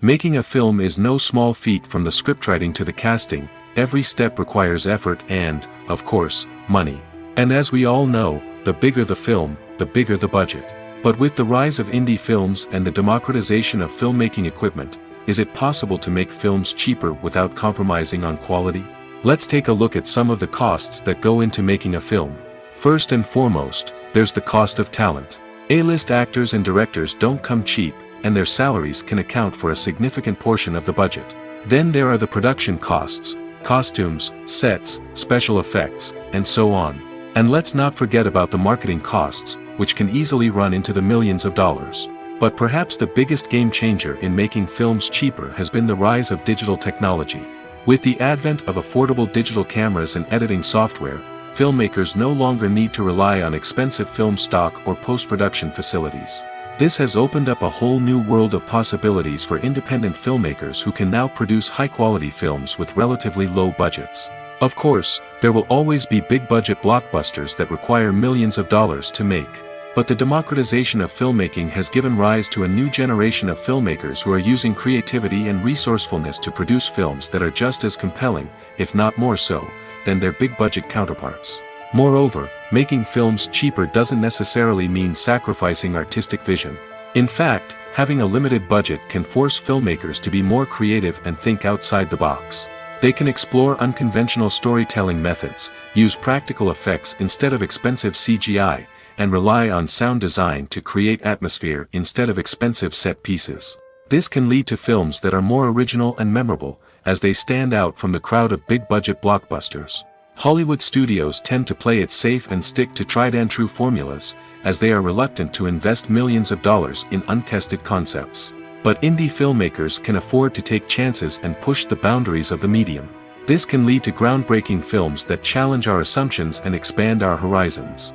Making a film is no small feat. From the scriptwriting to the casting, every step requires effort and, of course, money. And as we all know, the bigger the film, the bigger the budget. But with the rise of indie films and the democratization of filmmaking equipment, is it possible to make films cheaper without compromising on quality? Let's take a look at some of the costs that go into making a film. First and foremost, there's the cost of talent. A-list actors and directors don't come cheap, and their salaries can account for a significant portion of the budget. Then there are the production costs, costumes, sets, special effects, and so on. And let's not forget about the marketing costs, which can easily run into the millions of dollars. But perhaps the biggest game changer in making films cheaper has been the rise of digital technology. With the advent of affordable digital cameras and editing software, filmmakers no longer need to rely on expensive film stock or post-production facilities. This has opened up a whole new world of possibilities for independent filmmakers who can now produce high-quality films with relatively low budgets. Of course, there will always be big-budget blockbusters that require millions of dollars to make. But the democratization of filmmaking has given rise to a new generation of filmmakers who are using creativity and resourcefulness to produce films that are just as compelling, if not more so, than their big-budget counterparts. Moreover, making films cheaper doesn't necessarily mean sacrificing artistic vision. In fact, having a limited budget can force filmmakers to be more creative and think outside the box. They can explore unconventional storytelling methods, use practical effects instead of expensive CGI, and rely on sound design to create atmosphere instead of expensive set pieces. This can lead to films that are more original and memorable, as they stand out from the crowd of big-budget blockbusters. Hollywood studios tend to play it safe and stick to tried-and-true formulas, as they are reluctant to invest millions of dollars in untested concepts. But indie filmmakers can afford to take chances and push the boundaries of the medium. This can lead to groundbreaking films that challenge our assumptions and expand our horizons.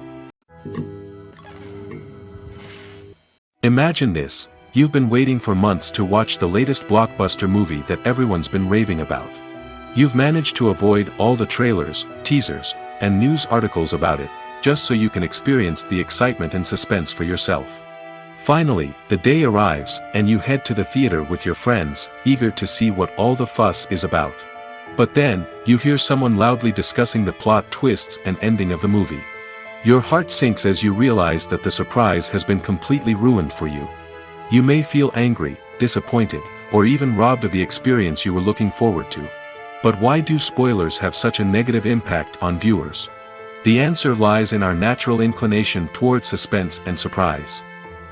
Imagine this: you've been waiting for months to watch the latest blockbuster movie that everyone's been raving about. You've managed to avoid all the trailers, teasers, and news articles about it, just so you can experience the excitement and suspense for yourself. Finally, the day arrives, and you head to the theater with your friends, eager to see what all the fuss is about. But then, you hear someone loudly discussing the plot twists and ending of the movie. Your heart sinks as you realize that the surprise has been completely ruined for you. You may feel angry, disappointed, or even robbed of the experience you were looking forward to. But why do spoilers have such a negative impact on viewers? The answer lies in our natural inclination towards suspense and surprise.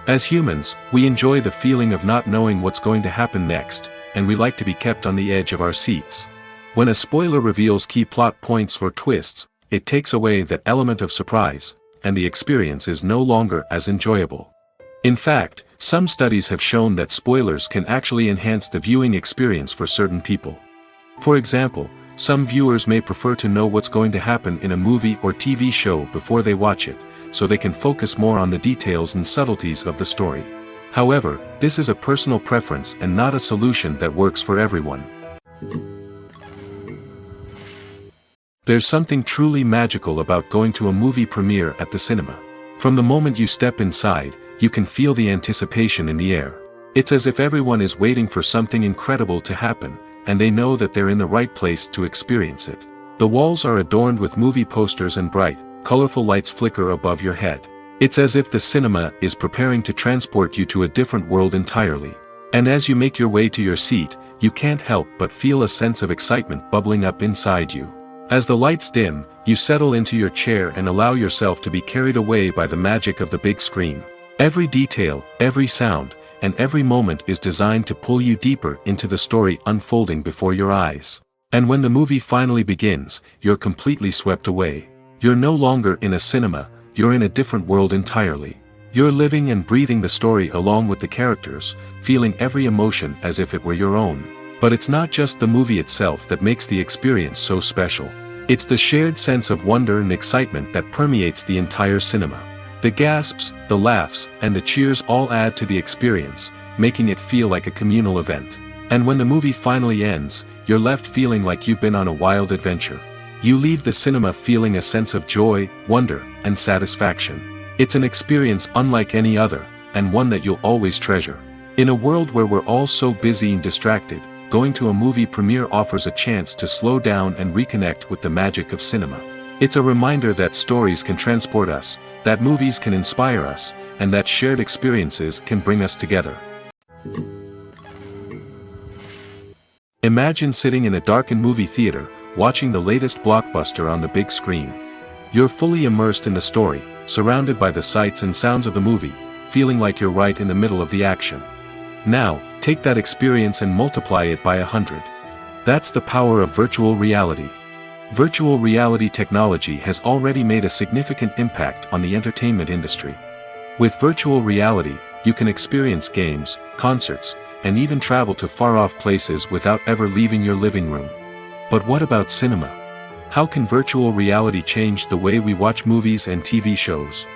As humans, we enjoy the feeling of not knowing what's going to happen next, and we like to be kept on the edge of our seats. When a spoiler reveals key plot points or twists, it takes away that element of surprise, and the experience is no longer as enjoyable. In fact, some studies have shown that spoilers can actually enhance the viewing experience for certain people. For example, some viewers may prefer to know what's going to happen in a movie or TV show before they watch it, so they can focus more on the details and subtleties of the story. However, this is a personal preference and not a solution that works for everyone. There's something truly magical about going to a movie premiere at the cinema. From the moment you step inside, you can feel the anticipation in the air. It's as if everyone is waiting for something incredible to happen, and they know that they're in the right place to experience it. The walls are adorned with movie posters and bright, colorful lights flicker above your head. It's as if the cinema is preparing to transport you to a different world entirely. And as you make your way to your seat, you can't help but feel a sense of excitement bubbling up inside you. As the lights dim, you settle into your chair and allow yourself to be carried away by the magic of the big screen. Every detail, every sound, and every moment is designed to pull you deeper into the story unfolding before your eyes. And when the movie finally begins, you're completely swept away. You're no longer in a cinema, you're in a different world entirely. You're living and breathing the story along with the characters, feeling every emotion as if it were your own. But it's not just the movie itself that makes the experience so special. It's the shared sense of wonder and excitement that permeates the entire cinema. The gasps, the laughs, and the cheers all add to the experience, making it feel like a communal event. And when the movie finally ends, you're left feeling like you've been on a wild adventure. You leave the cinema feeling a sense of joy, wonder, and satisfaction. It's an experience unlike any other, and one that you'll always treasure. In a world where we're all so busy and distracted, going to a movie premiere offers a chance to slow down and reconnect with the magic of cinema. It's a reminder that stories can transport us, that movies can inspire us, and that shared experiences can bring us together. Imagine sitting in a darkened movie theater, watching the latest blockbuster on the big screen. You're fully immersed in the story, surrounded by the sights and sounds of the movie, feeling like you're right in the middle of the action. Now, take that experience and multiply it by 100. That's the power of virtual reality. Virtual reality technology has already made a significant impact on the entertainment industry. With virtual reality, you can experience games, concerts, and even travel to far-off places without ever leaving your living room. But what about cinema? How can virtual reality change the way we watch movies and TV shows?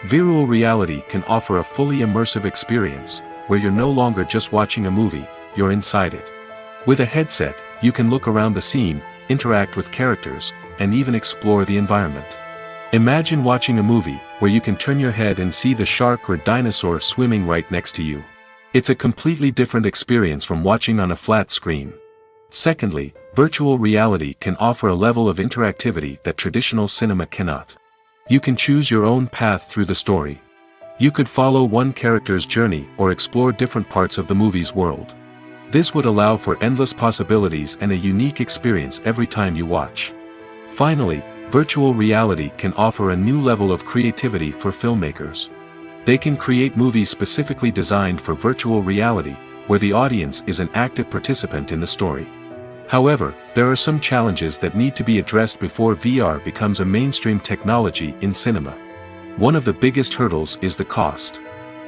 Virtual reality can offer a fully immersive experience, where you're no longer just watching a movie, you're inside it. With a headset, you can look around the scene, interact with characters, and even explore the environment. Imagine watching a movie, where you can turn your head and see the shark or dinosaur swimming right next to you. It's a completely different experience from watching on a flat screen. Secondly, virtual reality can offer a level of interactivity that traditional cinema cannot. You can choose your own path through the story. You could follow one character's journey or explore different parts of the movie's world. This would allow for endless possibilities and a unique experience every time you watch. Finally, virtual reality can offer a new level of creativity for filmmakers. They can create movies specifically designed for virtual reality, where the audience is an active participant in the story. However, there are some challenges that need to be addressed before VR becomes a mainstream technology in cinema. One of the biggest hurdles is the cost.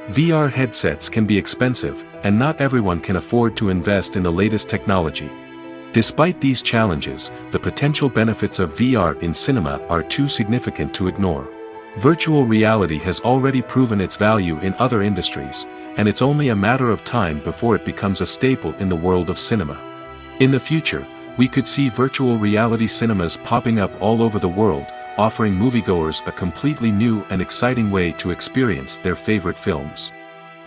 VR headsets can be expensive, and not everyone can afford to invest in the latest technology. Despite these challenges, the potential benefits of VR in cinema are too significant to ignore. Virtual reality has already proven its value in other industries, and it's only a matter of time before it becomes a staple in the world of cinema. In the future, we could see virtual reality cinemas popping up all over the world, offering moviegoers a completely new and exciting way to experience their favorite films.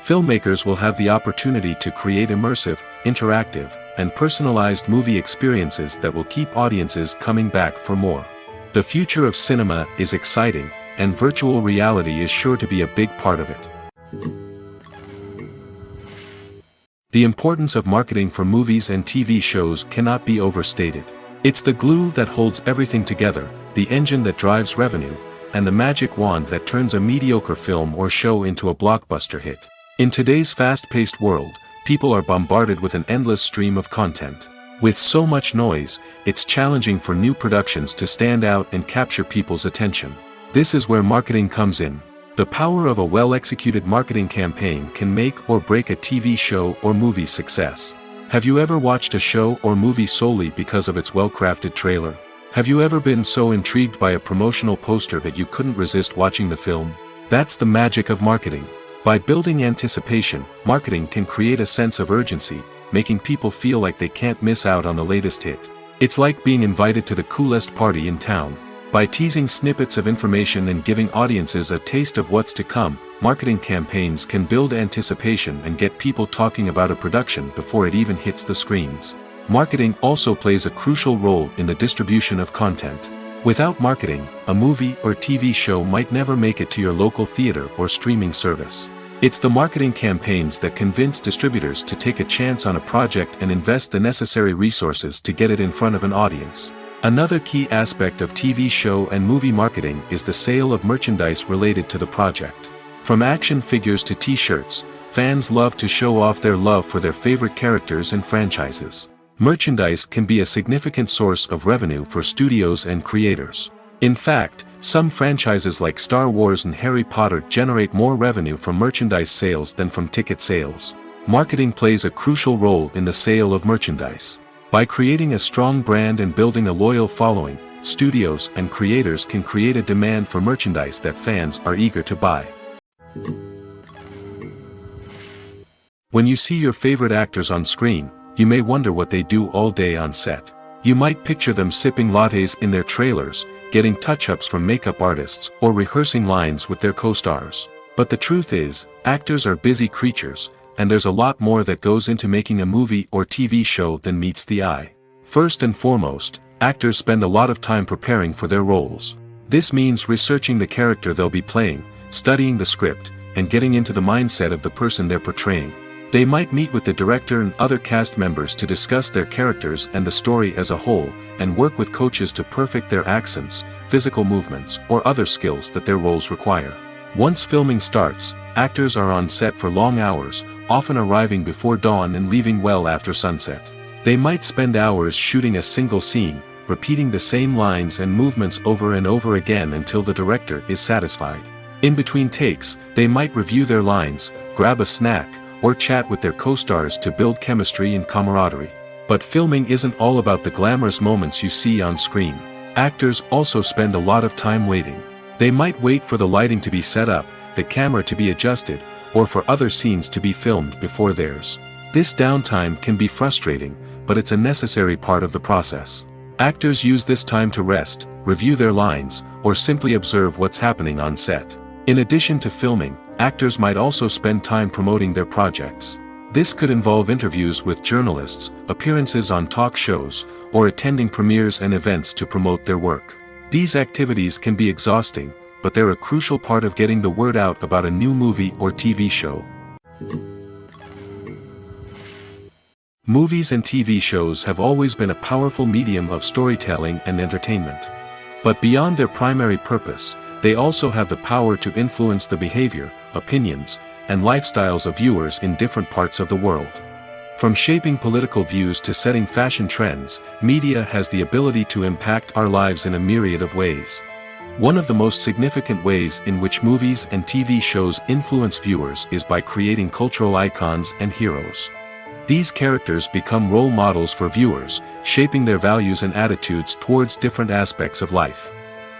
Filmmakers will have the opportunity to create immersive, interactive, and personalized movie experiences that will keep audiences coming back for more. The future of cinema is exciting, and virtual reality is sure to be a big part of it. The importance of marketing for movies and TV shows cannot be overstated. It's the glue that holds everything together, the engine that drives revenue, and the magic wand that turns a mediocre film or show into a blockbuster hit. In today's fast-paced world, people are bombarded with an endless stream of content. With so much noise, it's challenging for new productions to stand out and capture people's attention. This is where marketing comes in. The power of a well-executed marketing campaign can make or break a TV show or movie's success. Have you ever watched a show or movie solely because of its well-crafted trailer? Have you ever been so intrigued by a promotional poster that you couldn't resist watching the film? That's the magic of marketing. By building anticipation, marketing can create a sense of urgency, making people feel like they can't miss out on the latest hit. It's like being invited to the coolest party in town. By teasing snippets of information and giving audiences a taste of what's to come, marketing campaigns can build anticipation and get people talking about a production before it even hits the screens. Marketing also plays a crucial role in the distribution of content. Without marketing, a movie or TV show might never make it to your local theater or streaming service. It's the marketing campaigns that convince distributors to take a chance on a project and invest the necessary resources to get it in front of an audience. Another key aspect of TV show and movie marketing is the sale of merchandise related to the project. From action figures to t-shirts, fans love to show off their love for their favorite characters and franchises. Merchandise can be a significant source of revenue for studios and creators. In fact, some franchises like Star Wars and Harry Potter generate more revenue from merchandise sales than from ticket sales. Marketing plays a crucial role in the sale of merchandise. By creating a strong brand and building a loyal following, studios and creators can create a demand for merchandise that fans are eager to buy. When you see your favorite actors on screen, you may wonder what they do all day on set. You might picture them sipping lattes in their trailers, getting touch-ups from makeup artists, or rehearsing lines with their co-stars. But the truth is, actors are busy creatures, and there's a lot more that goes into making a movie or TV show than meets the eye. First and foremost, actors spend a lot of time preparing for their roles. This means researching the character they'll be playing, studying the script, and getting into the mindset of the person they're portraying. They might meet with the director and other cast members to discuss their characters and the story as a whole, and work with coaches to perfect their accents, physical movements, or other skills that their roles require. Once filming starts, actors are on set for long hours, often arriving before dawn and leaving well after sunset. They might spend hours shooting a single scene, repeating the same lines and movements over and over again until the director is satisfied. In between takes, they might review their lines, grab a snack, or chat with their co-stars to build chemistry and camaraderie. But filming isn't all about the glamorous moments you see on screen. Actors also spend a lot of time waiting. They might wait for the lighting to be set up, the camera to be adjusted, or for other scenes to be filmed before theirs. This downtime can be frustrating, but it's a necessary part of the process. Actors use this time to rest, review their lines, or simply observe what's happening on set. In addition to filming, actors might also spend time promoting their projects. This could involve interviews with journalists, appearances on talk shows, or attending premieres and events to promote their work. These activities can be exhausting, but they're a crucial part of getting the word out about a new movie or TV show. Movies and TV shows have always been a powerful medium of storytelling and entertainment. But beyond their primary purpose, they also have the power to influence the behavior, opinions, and lifestyles of viewers in different parts of the world. From shaping political views to setting fashion trends, media has the ability to impact our lives in a myriad of ways. One of the most significant ways in which movies and TV shows influence viewers is by creating cultural icons and heroes. These characters become role models for viewers, shaping their values and attitudes towards different aspects of life.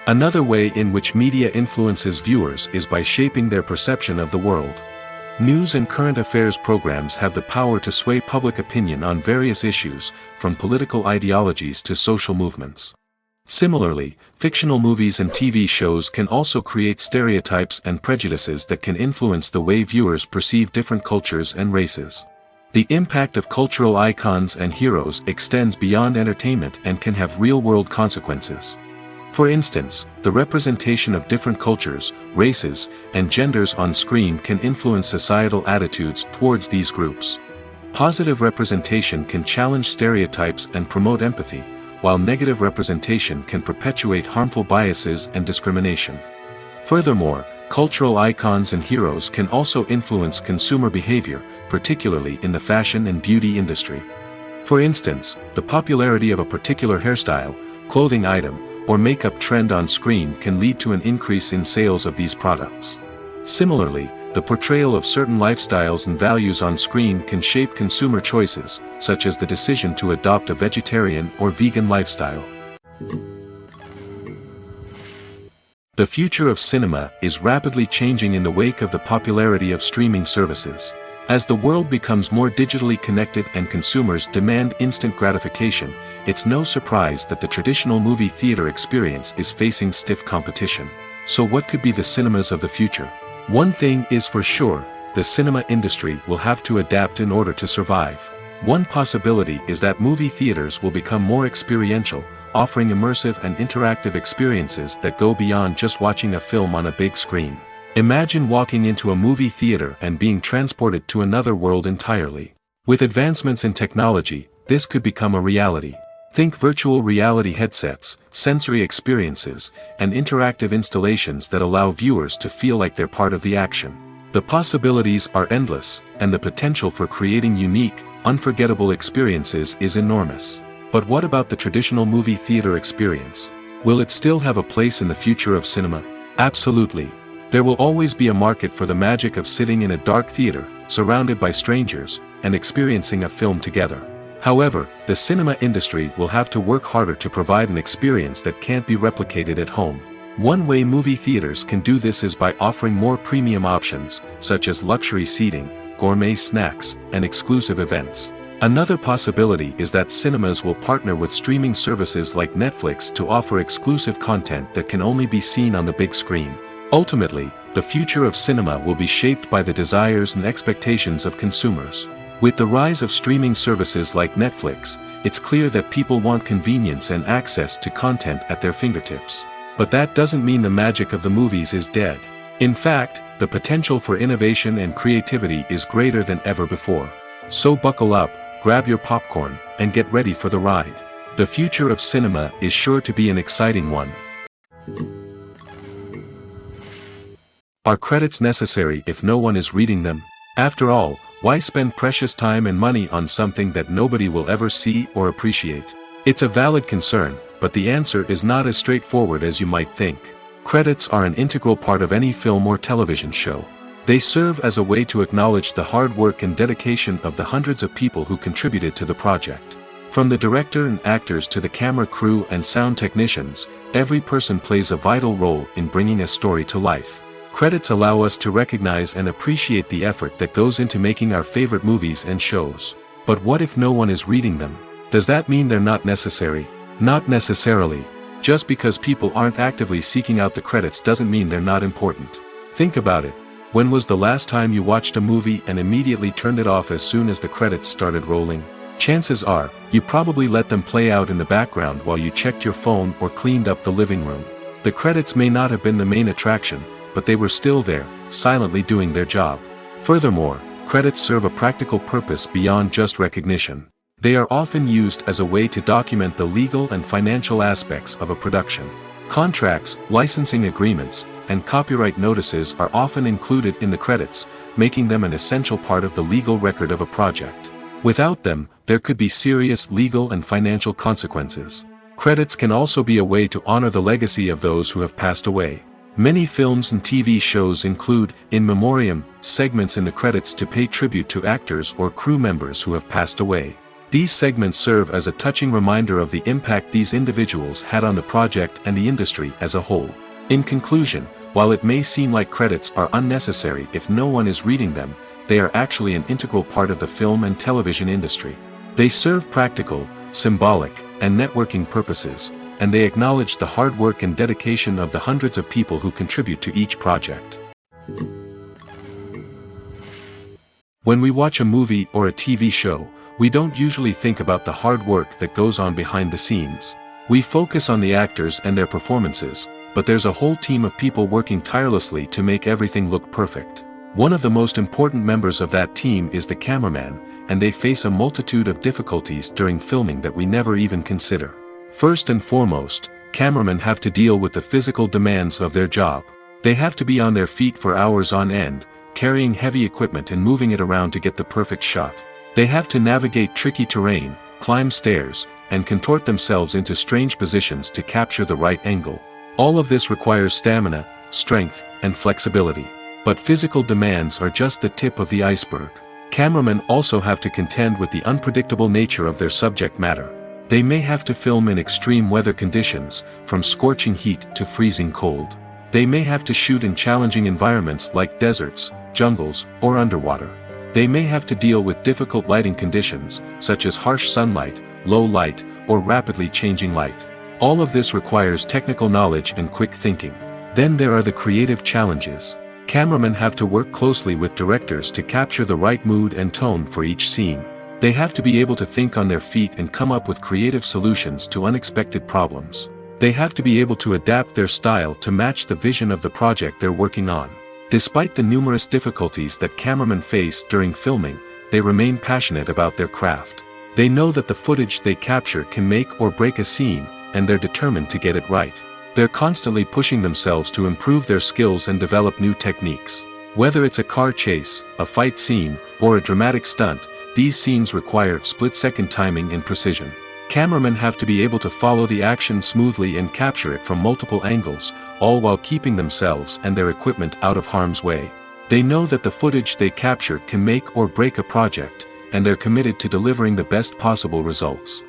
Another way in which media influences viewers is by shaping their perception of the world. News and current affairs programs have the power to sway public opinion on various issues, from political ideologies to social movements. Similarly, fictional movies and TV shows can also create stereotypes and prejudices that can influence the way viewers perceive different cultures and races. The impact of cultural icons and heroes extends beyond entertainment and can have real-world consequences. For instance, the representation of different cultures, races, and genders on screen can influence societal attitudes towards these groups. Positive representation can challenge stereotypes and promote empathy, while negative representation can perpetuate harmful biases and discrimination. Furthermore, cultural icons and heroes can also influence consumer behavior, particularly in the fashion and beauty industry. For instance, the popularity of a particular hairstyle, clothing item, or makeup trend on screen can lead to an increase in sales of these products. Similarly, the portrayal of certain lifestyles and values on screen can shape consumer choices, such as the decision to adopt a vegetarian or vegan lifestyle. The future of cinema is rapidly changing in the wake of the popularity of streaming services. As the world becomes more digitally connected and consumers demand instant gratification, it's no surprise that the traditional movie theater experience is facing stiff competition. So what could be the cinemas of the future? One thing is for sure, the cinema industry will have to adapt in order to survive. One possibility is that movie theaters will become more experiential, offering immersive and interactive experiences that go beyond just watching a film on a big screen. Imagine walking into a movie theater and being transported to another world entirely. With advancements in technology, this could become a reality. Think virtual reality headsets, sensory experiences, and interactive installations that allow viewers to feel like they're part of the action. The possibilities are endless, and the potential for creating unique, unforgettable experiences is enormous. But what about the traditional movie theater experience? Will it still have a place in the future of cinema? Absolutely. There will always be a market for the magic of sitting in a dark theater, surrounded by strangers, and experiencing a film together. However, the cinema industry will have to work harder to provide an experience that can't be replicated at home. One way movie theaters can do this is by offering more premium options, such as luxury seating, gourmet snacks, and exclusive events. Another possibility is that cinemas will partner with streaming services like Netflix to offer exclusive content that can only be seen on the big screen. Ultimately, the future of cinema will be shaped by the desires and expectations of consumers. With the rise of streaming services like Netflix, it's clear that people want convenience and access to content at their fingertips. But that doesn't mean the magic of the movies is dead. In fact, the potential for innovation and creativity is greater than ever before. So buckle up, grab your popcorn, and get ready for the ride. The future of cinema is sure to be an exciting one. Are credits necessary if no one is reading them? After all, why spend precious time and money on something that nobody will ever see or appreciate? It's a valid concern, but the answer is not as straightforward as you might think. Credits are an integral part of any film or television show. They serve as a way to acknowledge the hard work and dedication of the hundreds of people who contributed to the project. From the director and actors to the camera crew and sound technicians, every person plays a vital role in bringing a story to life. Credits allow us to recognize and appreciate the effort that goes into making our favorite movies and shows. But what if no one is reading them? Does that mean they're not necessary? Not necessarily. Just because people aren't actively seeking out the credits doesn't mean they're not important. Think about it. When was the last time you watched a movie and immediately turned it off as soon as the credits started rolling? Chances are, you probably let them play out in the background while you checked your phone or cleaned up the living room. The credits may not have been the main attraction, but they were still there, silently doing their job. Furthermore, credits serve a practical purpose beyond just recognition. They are often used as a way to document the legal and financial aspects of a production. Contracts, licensing agreements, and copyright notices are often included in the credits, making them an essential part of the legal record of a project. Without them, there could be serious legal and financial consequences. Credits can also be a way to honor the legacy of those who have passed away. Many films and TV shows include, in memoriam, segments in the credits to pay tribute to actors or crew members who have passed away. These segments serve as a touching reminder of the impact these individuals had on the project and the industry as a whole. In conclusion, while it may seem like credits are unnecessary if no one is reading them, they are actually an integral part of the film and television industry. They serve practical, symbolic, and networking purposes, and they acknowledge the hard work and dedication of the hundreds of people who contribute to each project. When we watch a movie or a TV show, we don't usually think about the hard work that goes on behind the scenes. We focus on the actors and their performances, but there's a whole team of people working tirelessly to make everything look perfect. One of the most important members of that team is the cameraman, and they face a multitude of difficulties during filming that we never even consider. First and foremost, cameramen have to deal with the physical demands of their job. They have to be on their feet for hours on end, carrying heavy equipment and moving it around to get the perfect shot. They have to navigate tricky terrain, climb stairs, and contort themselves into strange positions to capture the right angle. All of this requires stamina, strength, and flexibility. But physical demands are just the tip of the iceberg. Cameramen also have to contend with the unpredictable nature of their subject matter. They may have to film in extreme weather conditions, from scorching heat to freezing cold. They may have to shoot in challenging environments like deserts, jungles, or underwater. They may have to deal with difficult lighting conditions, such as harsh sunlight, low light, or rapidly changing light. All of this requires technical knowledge and quick thinking. Then there are the creative challenges. Cameramen have to work closely with directors to capture the right mood and tone for each scene. They have to be able to think on their feet and come up with creative solutions to unexpected problems. They have to be able to adapt their style to match the vision of the project they're working on. Despite the numerous difficulties that cameramen face during filming, they remain passionate about their craft. They know that the footage they capture can make or break a scene, and they're determined to get it right. They're constantly pushing themselves to improve their skills and develop new techniques. Whether it's a car chase, a fight scene, or a dramatic stunt, these scenes require split-second timing and precision. Cameramen have to be able to follow the action smoothly and capture it from multiple angles, all while keeping themselves and their equipment out of harm's way. They know that the footage they capture can make or break a project, and they're committed to delivering the best possible results.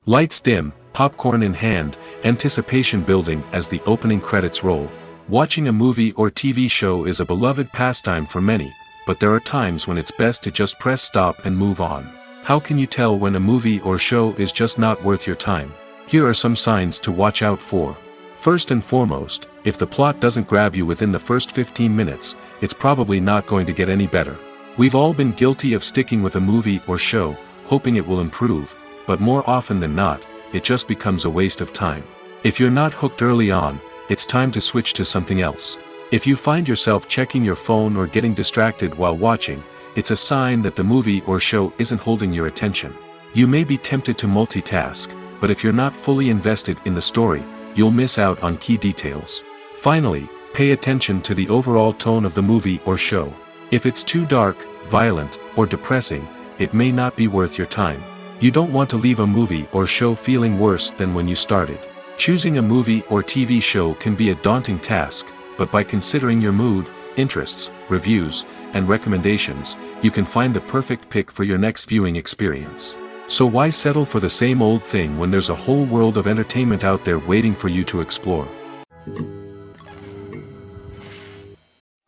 Lights dim, popcorn in hand, anticipation building as the opening credits roll. Watching a movie or TV show is a beloved pastime for many, but there are times when it's best to just press stop and move on. How can you tell when a movie or show is just not worth your time? Here are some signs to watch out for. First and foremost, if the plot doesn't grab you within the first 15 minutes, it's probably not going to get any better. We've all been guilty of sticking with a movie or show, hoping it will improve, but more often than not, it just becomes a waste of time. If you're not hooked early on, it's time to switch to something else. If you find yourself checking your phone or getting distracted while watching, it's a sign that the movie or show isn't holding your attention. You may be tempted to multitask, but if you're not fully invested in the story, you'll miss out on key details. Finally, pay attention to the overall tone of the movie or show. If it's too dark, violent, or depressing, it may not be worth your time. You don't want to leave a movie or show feeling worse than when you started. Choosing a movie or TV show can be a daunting task, but by considering your mood, interests, reviews, and recommendations, you can find the perfect pick for your next viewing experience. So why settle for the same old thing when there's a whole world of entertainment out there waiting for you to explore?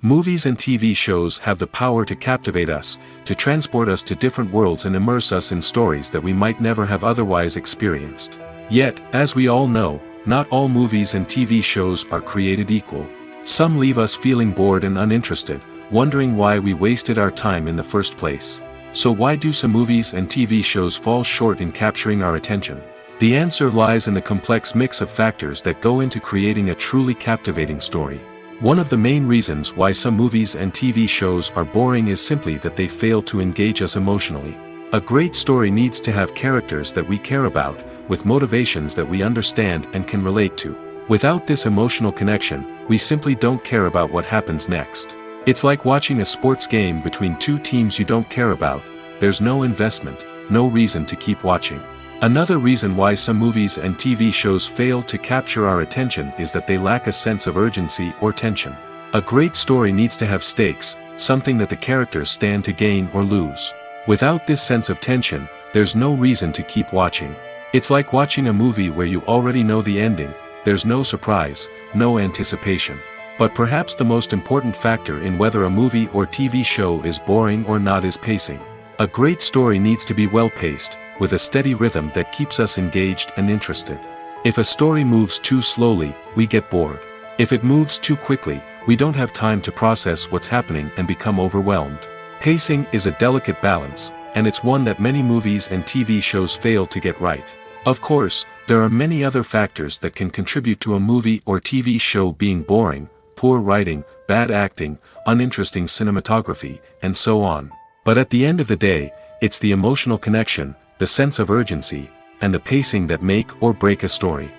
Movies and TV shows have the power to captivate us, to transport us to different worlds and immerse us in stories that we might never have otherwise experienced. Yet, as we all know, not all movies and TV shows are created equal. Some leave us feeling bored and uninterested, wondering why we wasted our time in the first place. So why do some movies and TV shows fall short in capturing our attention? The answer lies in the complex mix of factors that go into creating a truly captivating story. One of the main reasons why some movies and TV shows are boring is simply that they fail to engage us emotionally. A great story needs to have characters that we care about, with motivations that we understand and can relate to. Without this emotional connection, we simply don't care about what happens next. It's like watching a sports game between two teams you don't care about. There's no investment, no reason to keep watching. Another reason why some movies and TV shows fail to capture our attention is that they lack a sense of urgency or tension. A great story needs to have stakes, something that the characters stand to gain or lose. Without this sense of tension, there's no reason to keep watching. It's like watching a movie where you already know the ending. There's no surprise, no anticipation. But perhaps the most important factor in whether a movie or TV show is boring or not is pacing. A great story needs to be well-paced, with a steady rhythm that keeps us engaged and interested. If a story moves too slowly, we get bored. If it moves too quickly, we don't have time to process what's happening and become overwhelmed. Pacing is a delicate balance, and it's one that many movies and TV shows fail to get right. Of course, there are many other factors that can contribute to a movie or TV show being boring: poor writing, bad acting, uninteresting cinematography, and so on. But at the end of the day, it's the emotional connection, the sense of urgency, and the pacing that make or break a story.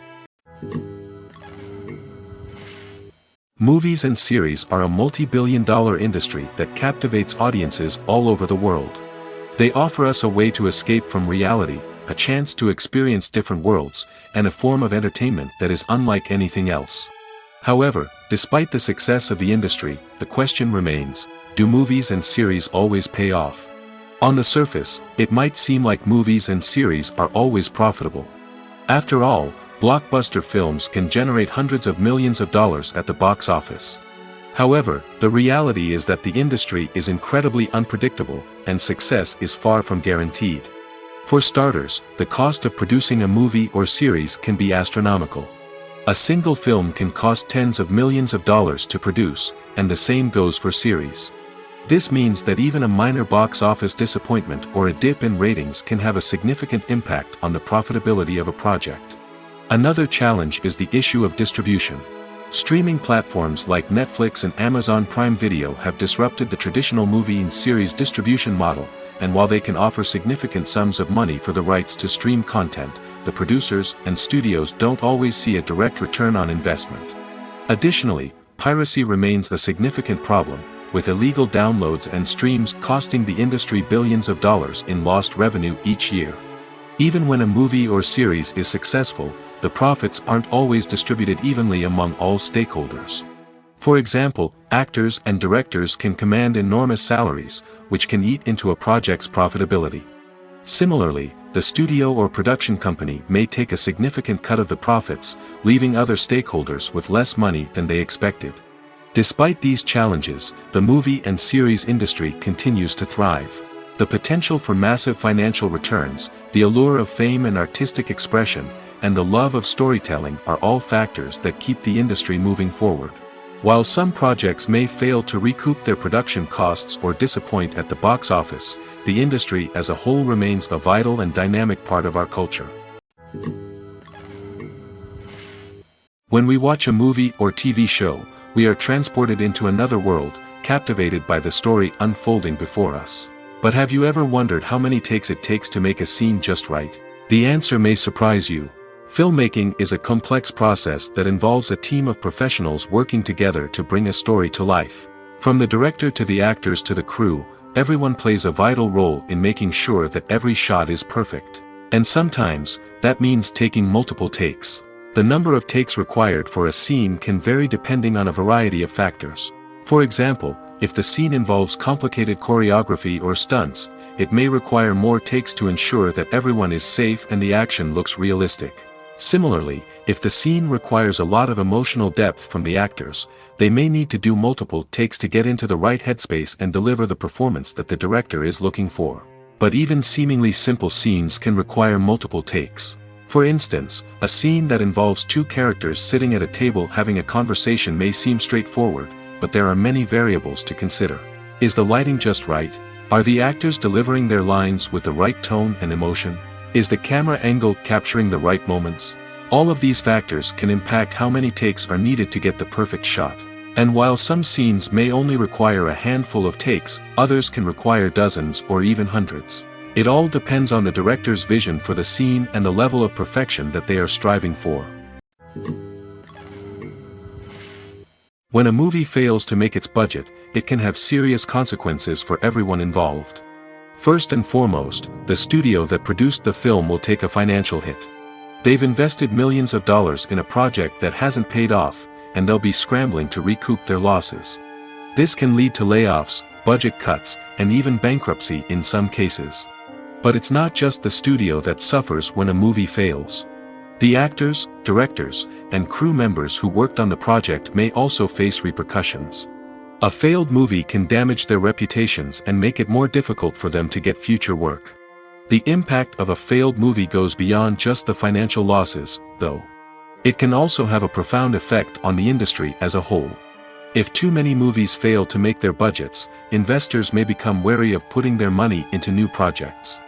Movies and series are a multi-billion-dollar industry that captivates audiences all over the world. They offer us a way to escape from reality, a chance to experience different worlds, and a form of entertainment that is unlike anything else. However, despite the success of the industry, the question remains: do movies and series always pay off? On the surface, it might seem like movies and series are always profitable. After all, blockbuster films can generate hundreds of millions of dollars at the box office. However, the reality is that the industry is incredibly unpredictable, and success is far from guaranteed. For starters, the cost of producing a movie or series can be astronomical. A single film can cost tens of millions of dollars to produce, and the same goes for series. This means that even a minor box office disappointment or a dip in ratings can have a significant impact on the profitability of a project. Another challenge is the issue of distribution. Streaming platforms like Netflix and Amazon Prime Video have disrupted the traditional movie and series distribution model, and while they can offer significant sums of money for the rights to stream content, the producers and studios don't always see a direct return on investment. Additionally, piracy remains a significant problem, with illegal downloads and streams costing the industry billions of dollars in lost revenue each year. Even when a movie or series is successful, the profits aren't always distributed evenly among all stakeholders. For example, actors and directors can command enormous salaries, which can eat into a project's profitability. Similarly, the studio or production company may take a significant cut of the profits, leaving other stakeholders with less money than they expected. Despite these challenges, the movie and series industry continues to thrive. The potential for massive financial returns, the allure of fame and artistic expression, and the love of storytelling are all factors that keep the industry moving forward. While some projects may fail to recoup their production costs or disappoint at the box office, the industry as a whole remains a vital and dynamic part of our culture. When we watch a movie or TV show, we are transported into another world, captivated by the story unfolding before us. But have you ever wondered how many takes it takes to make a scene just right? The answer may surprise you. Filmmaking is a complex process that involves a team of professionals working together to bring a story to life. From the director to the actors to the crew, everyone plays a vital role in making sure that every shot is perfect. And sometimes, that means taking multiple takes. The number of takes required for a scene can vary depending on a variety of factors. For example, if the scene involves complicated choreography or stunts, it may require more takes to ensure that everyone is safe and the action looks realistic. Similarly, if the scene requires a lot of emotional depth from the actors, they may need to do multiple takes to get into the right headspace and deliver the performance that the director is looking for. But even seemingly simple scenes can require multiple takes. For instance, a scene that involves two characters sitting at a table having a conversation may seem straightforward, but there are many variables to consider. Is the lighting just right? Are the actors delivering their lines with the right tone and emotion? Is the camera angle capturing the right moments? All of these factors can impact how many takes are needed to get the perfect shot. And while some scenes may only require a handful of takes, others can require dozens or even hundreds. It all depends on the director's vision for the scene and the level of perfection that they are striving for. When a movie fails to make its budget, it can have serious consequences for everyone involved. First and foremost, the studio that produced the film will take a financial hit. They've invested millions of dollars in a project that hasn't paid off, and they'll be scrambling to recoup their losses. This can lead to layoffs, budget cuts, and even bankruptcy in some cases. But it's not just the studio that suffers when a movie fails. The actors, directors, and crew members who worked on the project may also face repercussions. A failed movie can damage their reputations and make it more difficult for them to get future work. The impact of a failed movie goes beyond just the financial losses, though. It can also have a profound effect on the industry as a whole. If too many movies fail to make their budgets, investors may become wary of putting their money into new projects.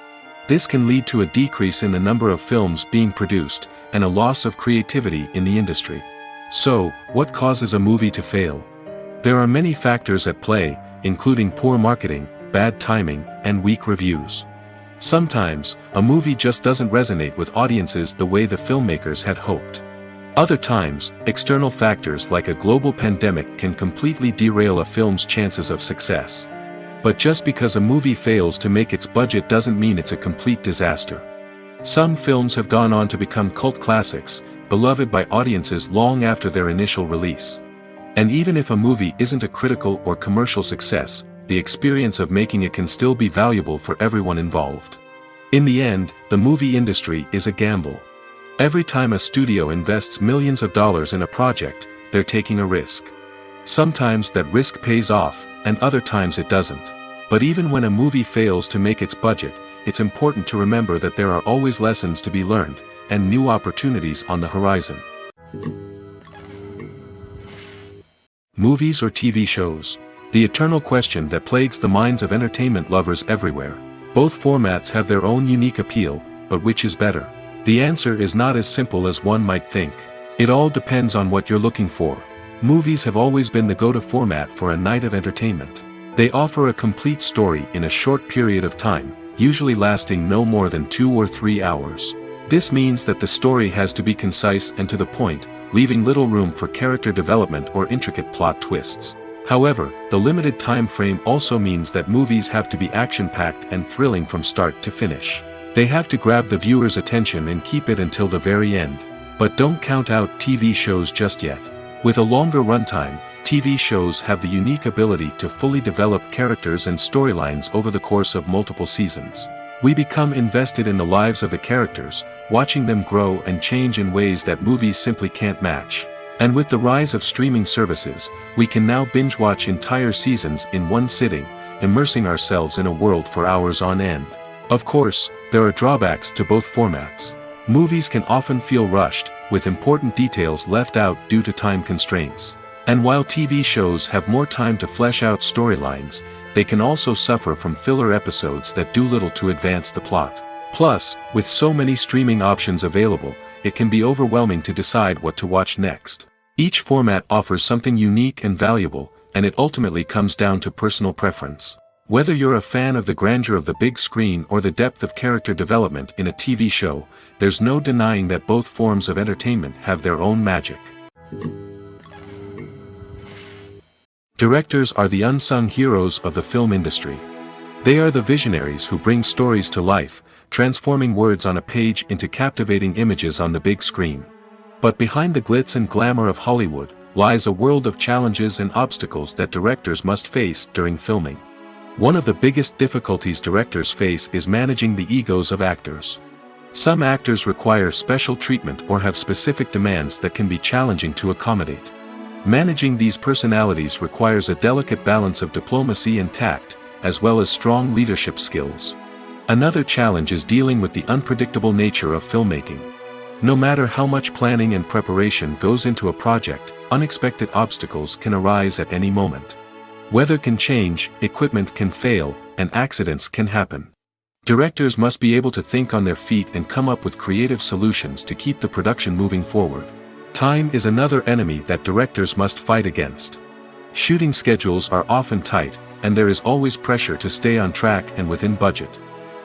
This can lead to a decrease in the number of films being produced, and a loss of creativity in the industry. So, what causes a movie to fail? There are many factors at play, including poor marketing, bad timing, and weak reviews. Sometimes, a movie just doesn't resonate with audiences the way the filmmakers had hoped. Other times, external factors like a global pandemic can completely derail a film's chances of success. But just because a movie fails to make its budget doesn't mean it's a complete disaster. Some films have gone on to become cult classics, beloved by audiences long after their initial release. And even if a movie isn't a critical or commercial success, the experience of making it can still be valuable for everyone involved. In the end, the movie industry is a gamble. Every time a studio invests millions of dollars in a project, they're taking a risk. Sometimes that risk pays off, and other times it doesn't. But even when a movie fails to make its budget, it's important to remember that there are always lessons to be learned, and new opportunities on the horizon. Movies or TV shows? The eternal question that plagues the minds of entertainment lovers everywhere. Both formats have their own unique appeal, but which is better? The answer is not as simple as one might think. It all depends on what you're looking for. Movies have always been the go-to format for a night of entertainment. They offer a complete story in a short period of time, usually lasting no more than 2 or 3 hours. This means that the story has to be concise and to the point, leaving little room for character development or intricate plot twists. However, the limited time frame also means that movies have to be action-packed and thrilling from start to finish. They have to grab the viewer's attention and keep it until the very end. But don't count out TV shows just yet. With a longer runtime, TV shows have the unique ability to fully develop characters and storylines over the course of multiple seasons. We become invested in the lives of the characters, watching them grow and change in ways that movies simply can't match. And with the rise of streaming services, we can now binge-watch entire seasons in one sitting, immersing ourselves in a world for hours on end. Of course, there are drawbacks to both formats. Movies can often feel rushed, with important details left out due to time constraints. And while TV shows have more time to flesh out storylines, they can also suffer from filler episodes that do little to advance the plot. Plus, with so many streaming options available, it can be overwhelming to decide what to watch next. Each format offers something unique and valuable, and it ultimately comes down to personal preference. Whether you're a fan of the grandeur of the big screen or the depth of character development in a TV show, there's no denying that both forms of entertainment have their own magic. Directors are the unsung heroes of the film industry. They are the visionaries who bring stories to life, transforming words on a page into captivating images on the big screen. But behind the glitz and glamour of Hollywood, lies a world of challenges and obstacles that directors must face during filming. One of the biggest difficulties directors face is managing the egos of actors. Some actors require special treatment or have specific demands that can be challenging to accommodate. Managing these personalities requires a delicate balance of diplomacy and tact, as well as strong leadership skills. Another challenge is dealing with the unpredictable nature of filmmaking. No matter how much planning and preparation goes into a project, unexpected obstacles can arise at any moment. Weather can change, equipment can fail, and accidents can happen. Directors must be able to think on their feet and come up with creative solutions to keep the production moving forward. Time is another enemy that directors must fight against. Shooting schedules are often tight, and there is always pressure to stay on track and within budget.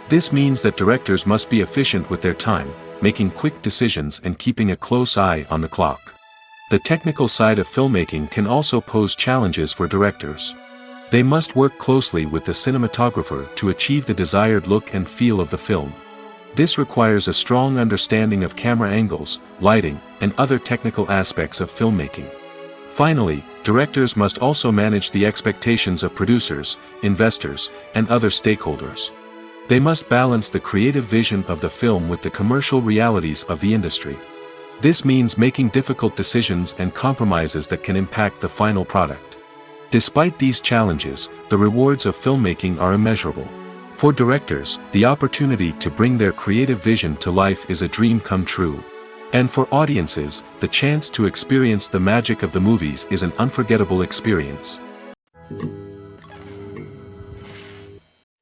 This means that directors must be efficient with their time, making quick decisions and keeping a close eye on the clock. The technical side of filmmaking can also pose challenges for directors. They must work closely with the cinematographer to achieve the desired look and feel of the film. This requires a strong understanding of camera angles, lighting, and other technical aspects of filmmaking. Finally, directors must also manage the expectations of producers, investors, and other stakeholders. They must balance the creative vision of the film with the commercial realities of the industry. This means making difficult decisions and compromises that can impact the final product. Despite these challenges, the rewards of filmmaking are immeasurable. For directors, the opportunity to bring their creative vision to life is a dream come true. And for audiences, the chance to experience the magic of the movies is an unforgettable experience.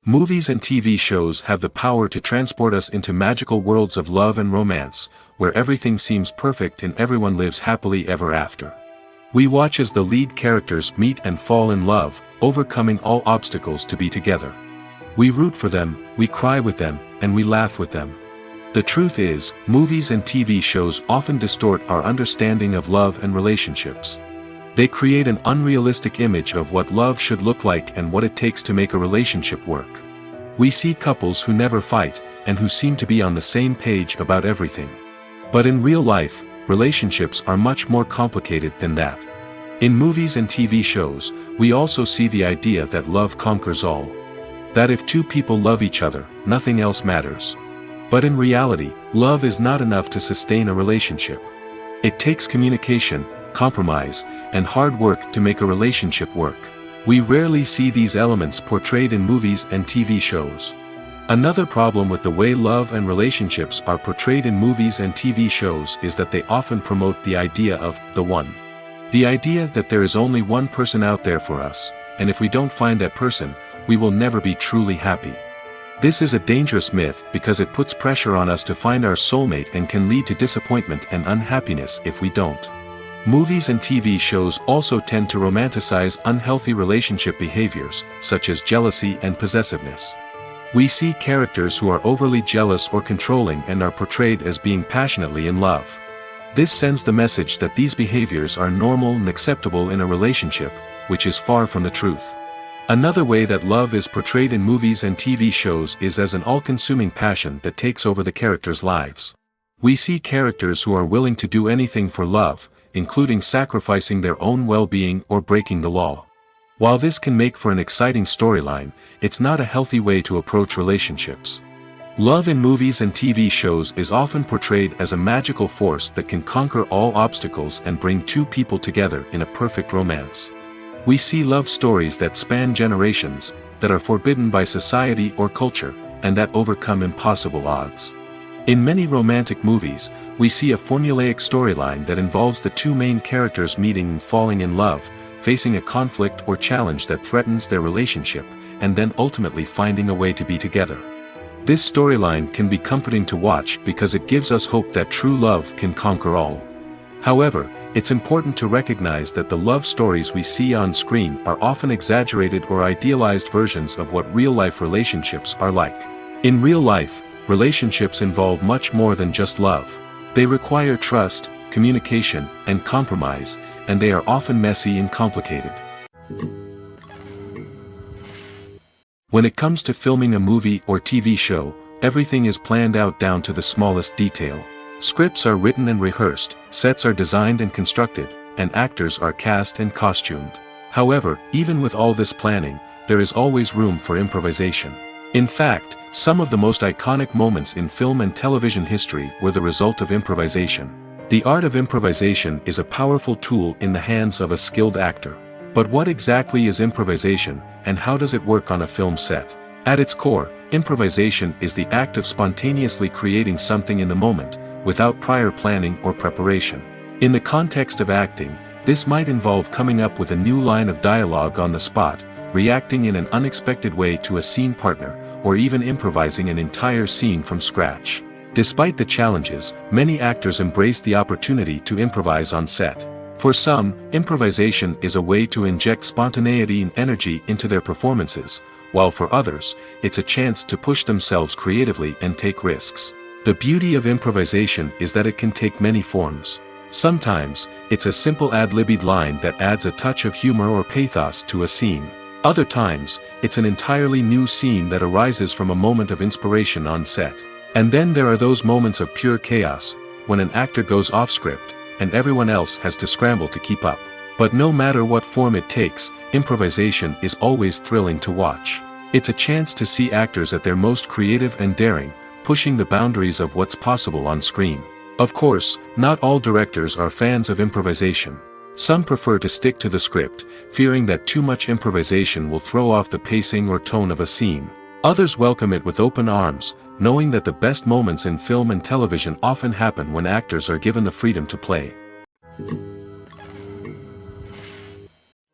Movies and TV shows have the power to transport us into magical worlds of love and romance, where everything seems perfect and everyone lives happily ever after. We watch as the lead characters meet and fall in love, overcoming all obstacles to be together. We root for them, we cry with them, and we laugh with them. The truth is, movies and TV shows often distort our understanding of love and relationships. They create an unrealistic image of what love should look like and what it takes to make a relationship work. We see couples who never fight, and who seem to be on the same page about everything. But in real life, relationships are much more complicated than that. In movies and TV shows, we also see the idea that love conquers all. That if two people love each other, nothing else matters. But in reality, love is not enough to sustain a relationship. It takes communication, compromise, and hard work to make a relationship work. We rarely see these elements portrayed in movies and TV shows. Another problem with the way love and relationships are portrayed in movies and TV shows is that they often promote the idea of the one. The idea that there is only one person out there for us, and if we don't find that person, we will never be truly happy. This is a dangerous myth because it puts pressure on us to find our soulmate and can lead to disappointment and unhappiness if we don't. Movies and TV shows also tend to romanticize unhealthy relationship behaviors, such as jealousy and possessiveness. We see characters who are overly jealous or controlling and are portrayed as being passionately in love. This sends the message that these behaviors are normal and acceptable in a relationship, which is far from the truth. Another way that love is portrayed in movies and TV shows is as an all-consuming passion that takes over the characters' lives. We see characters who are willing to do anything for love, including sacrificing their own well-being or breaking the law. While this can make for an exciting storyline, it's not a healthy way to approach relationships. Love in movies and TV shows is often portrayed as a magical force that can conquer all obstacles and bring two people together in a perfect romance. We see love stories that span generations, that are forbidden by society or culture, and that overcome impossible odds. In many romantic movies, we see a formulaic storyline that involves the two main characters meeting and falling in love, facing a conflict or challenge that threatens their relationship, and then ultimately finding a way to be together. This storyline can be comforting to watch because it gives us hope that true love can conquer all. However, it's important to recognize that the love stories we see on screen are often exaggerated or idealized versions of what real-life relationships are like. In real life, relationships involve much more than just love. They require trust, communication, and compromise, and they are often messy and complicated. When it comes to filming a movie or TV show, everything is planned out down to the smallest detail. Scripts are written and rehearsed, sets are designed and constructed, and actors are cast and costumed. However, even with all this planning, there is always room for improvisation. In fact, some of the most iconic moments in film and television history were the result of improvisation. The art of improvisation is a powerful tool in the hands of a skilled actor. But what exactly is improvisation, and how does it work on a film set? At its core, improvisation is the act of spontaneously creating something in the moment, without prior planning or preparation. In the context of acting, this might involve coming up with a new line of dialogue on the spot, reacting in an unexpected way to a scene partner, or even improvising an entire scene from scratch. Despite the challenges, many actors embrace the opportunity to improvise on set. For some, improvisation is a way to inject spontaneity and energy into their performances, while for others, it's a chance to push themselves creatively and take risks. The beauty of improvisation is that it can take many forms. Sometimes, it's a simple ad-libbed line that adds a touch of humor or pathos to a scene. Other times, it's an entirely new scene that arises from a moment of inspiration on set. And then there are those moments of pure chaos, when an actor goes off script, and everyone else has to scramble to keep up. But no matter what form it takes, improvisation is always thrilling to watch. It's a chance to see actors at their most creative and daring, pushing the boundaries of what's possible on screen. Of course, not all directors are fans of improvisation. Some prefer to stick to the script, fearing that too much improvisation will throw off the pacing or tone of a scene. Others welcome it with open arms, knowing that the best moments in film and television often happen when actors are given the freedom to play.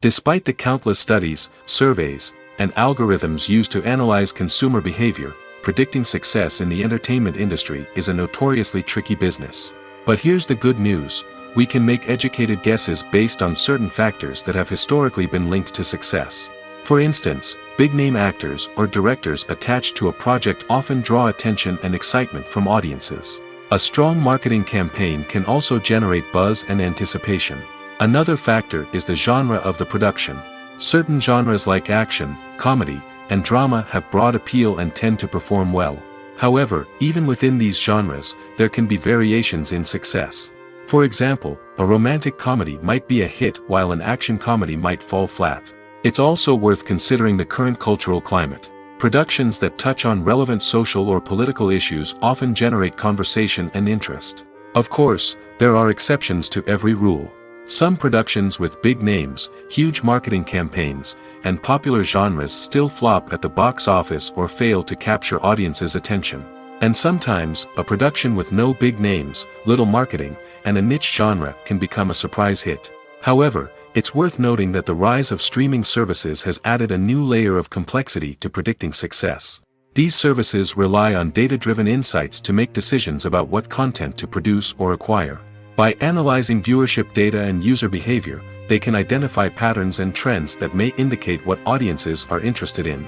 Despite the countless studies, surveys, and algorithms used to analyze consumer behavior, predicting success in the entertainment industry is a notoriously tricky business. But here's the good news: we can make educated guesses based on certain factors that have historically been linked to success. For instance, big-name actors or directors attached to a project often draw attention and excitement from audiences. A strong marketing campaign can also generate buzz and anticipation. Another factor is the genre of the production. Certain genres like action, comedy, and drama have broad appeal and tend to perform well. However, even within these genres, there can be variations in success. For example, a romantic comedy might be a hit while an action comedy might fall flat. It's also worth considering the current cultural climate. Productions that touch on relevant social or political issues often generate conversation and interest. Of course, there are exceptions to every rule. Some productions with big names, huge marketing campaigns, and popular genres still flop at the box office or fail to capture audiences' attention. And sometimes, a production with no big names, little marketing, and a niche genre can become a surprise hit. However, it's worth noting that the rise of streaming services has added a new layer of complexity to predicting success. These services rely on data-driven insights to make decisions about what content to produce or acquire. By analyzing viewership data and user behavior, they can identify patterns and trends that may indicate what audiences are interested in.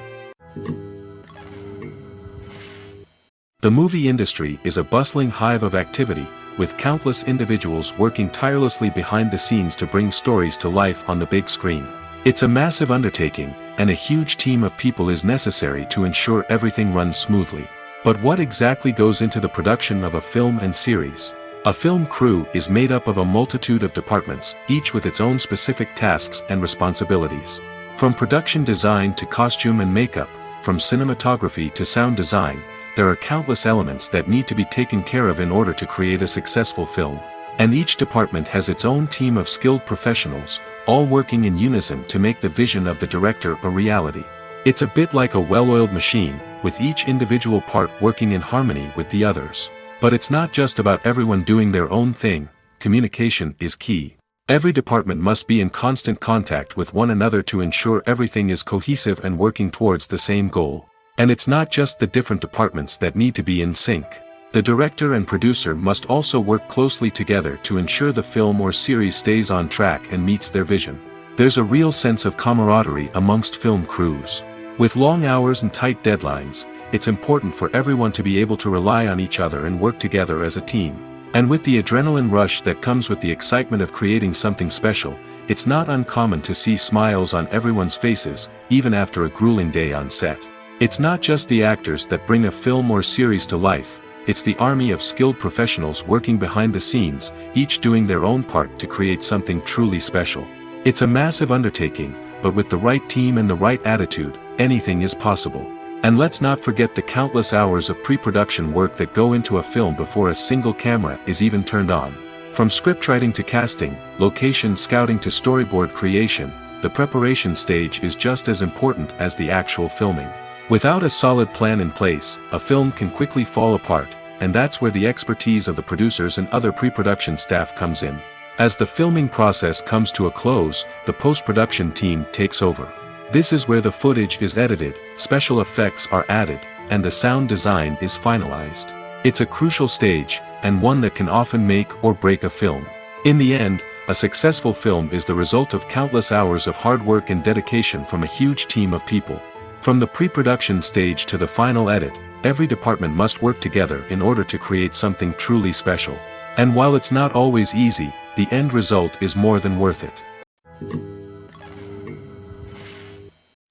The movie industry is a bustling hive of activity, with countless individuals working tirelessly behind the scenes to bring stories to life on the big screen. It's a massive undertaking, and a huge team of people is necessary to ensure everything runs smoothly. But what exactly goes into the production of a film and series? A film crew is made up of a multitude of departments, each with its own specific tasks and responsibilities. From production design to costume and makeup, from cinematography to sound design, there are countless elements that need to be taken care of in order to create a successful film. And each department has its own team of skilled professionals, all working in unison to make the vision of the director a reality. It's a bit like a well-oiled machine, with each individual part working in harmony with the others. But it's not just about everyone doing their own thing. Communication is key. Every department must be in constant contact with one another to ensure everything is cohesive and working towards the same goal. And it's not just the different departments that need to be in sync. The director and producer must also work closely together to ensure the film or series stays on track and meets their vision. There's a real sense of camaraderie amongst film crews. With long hours and tight deadlines, it's important for everyone to be able to rely on each other and work together as a team. And with the adrenaline rush that comes with the excitement of creating something special, it's not uncommon to see smiles on everyone's faces, even after a grueling day on set. It's not just the actors that bring a film or series to life, it's the army of skilled professionals working behind the scenes, each doing their own part to create something truly special. It's a massive undertaking, but with the right team and the right attitude, anything is possible. And let's not forget the countless hours of pre-production work that go into a film before a single camera is even turned on. From scriptwriting to casting, location scouting to storyboard creation, the preparation stage is just as important as the actual filming. Without a solid plan in place, a film can quickly fall apart, and that's where the expertise of the producers and other pre-production staff comes in. As the filming process comes to a close, the post-production team takes over. This is where the footage is edited, special effects are added, and the sound design is finalized. It's a crucial stage, and one that can often make or break a film. In the end, a successful film is the result of countless hours of hard work and dedication from a huge team of people. From the pre-production stage to the final edit, every department must work together in order to create something truly special. And while it's not always easy, the end result is more than worth it.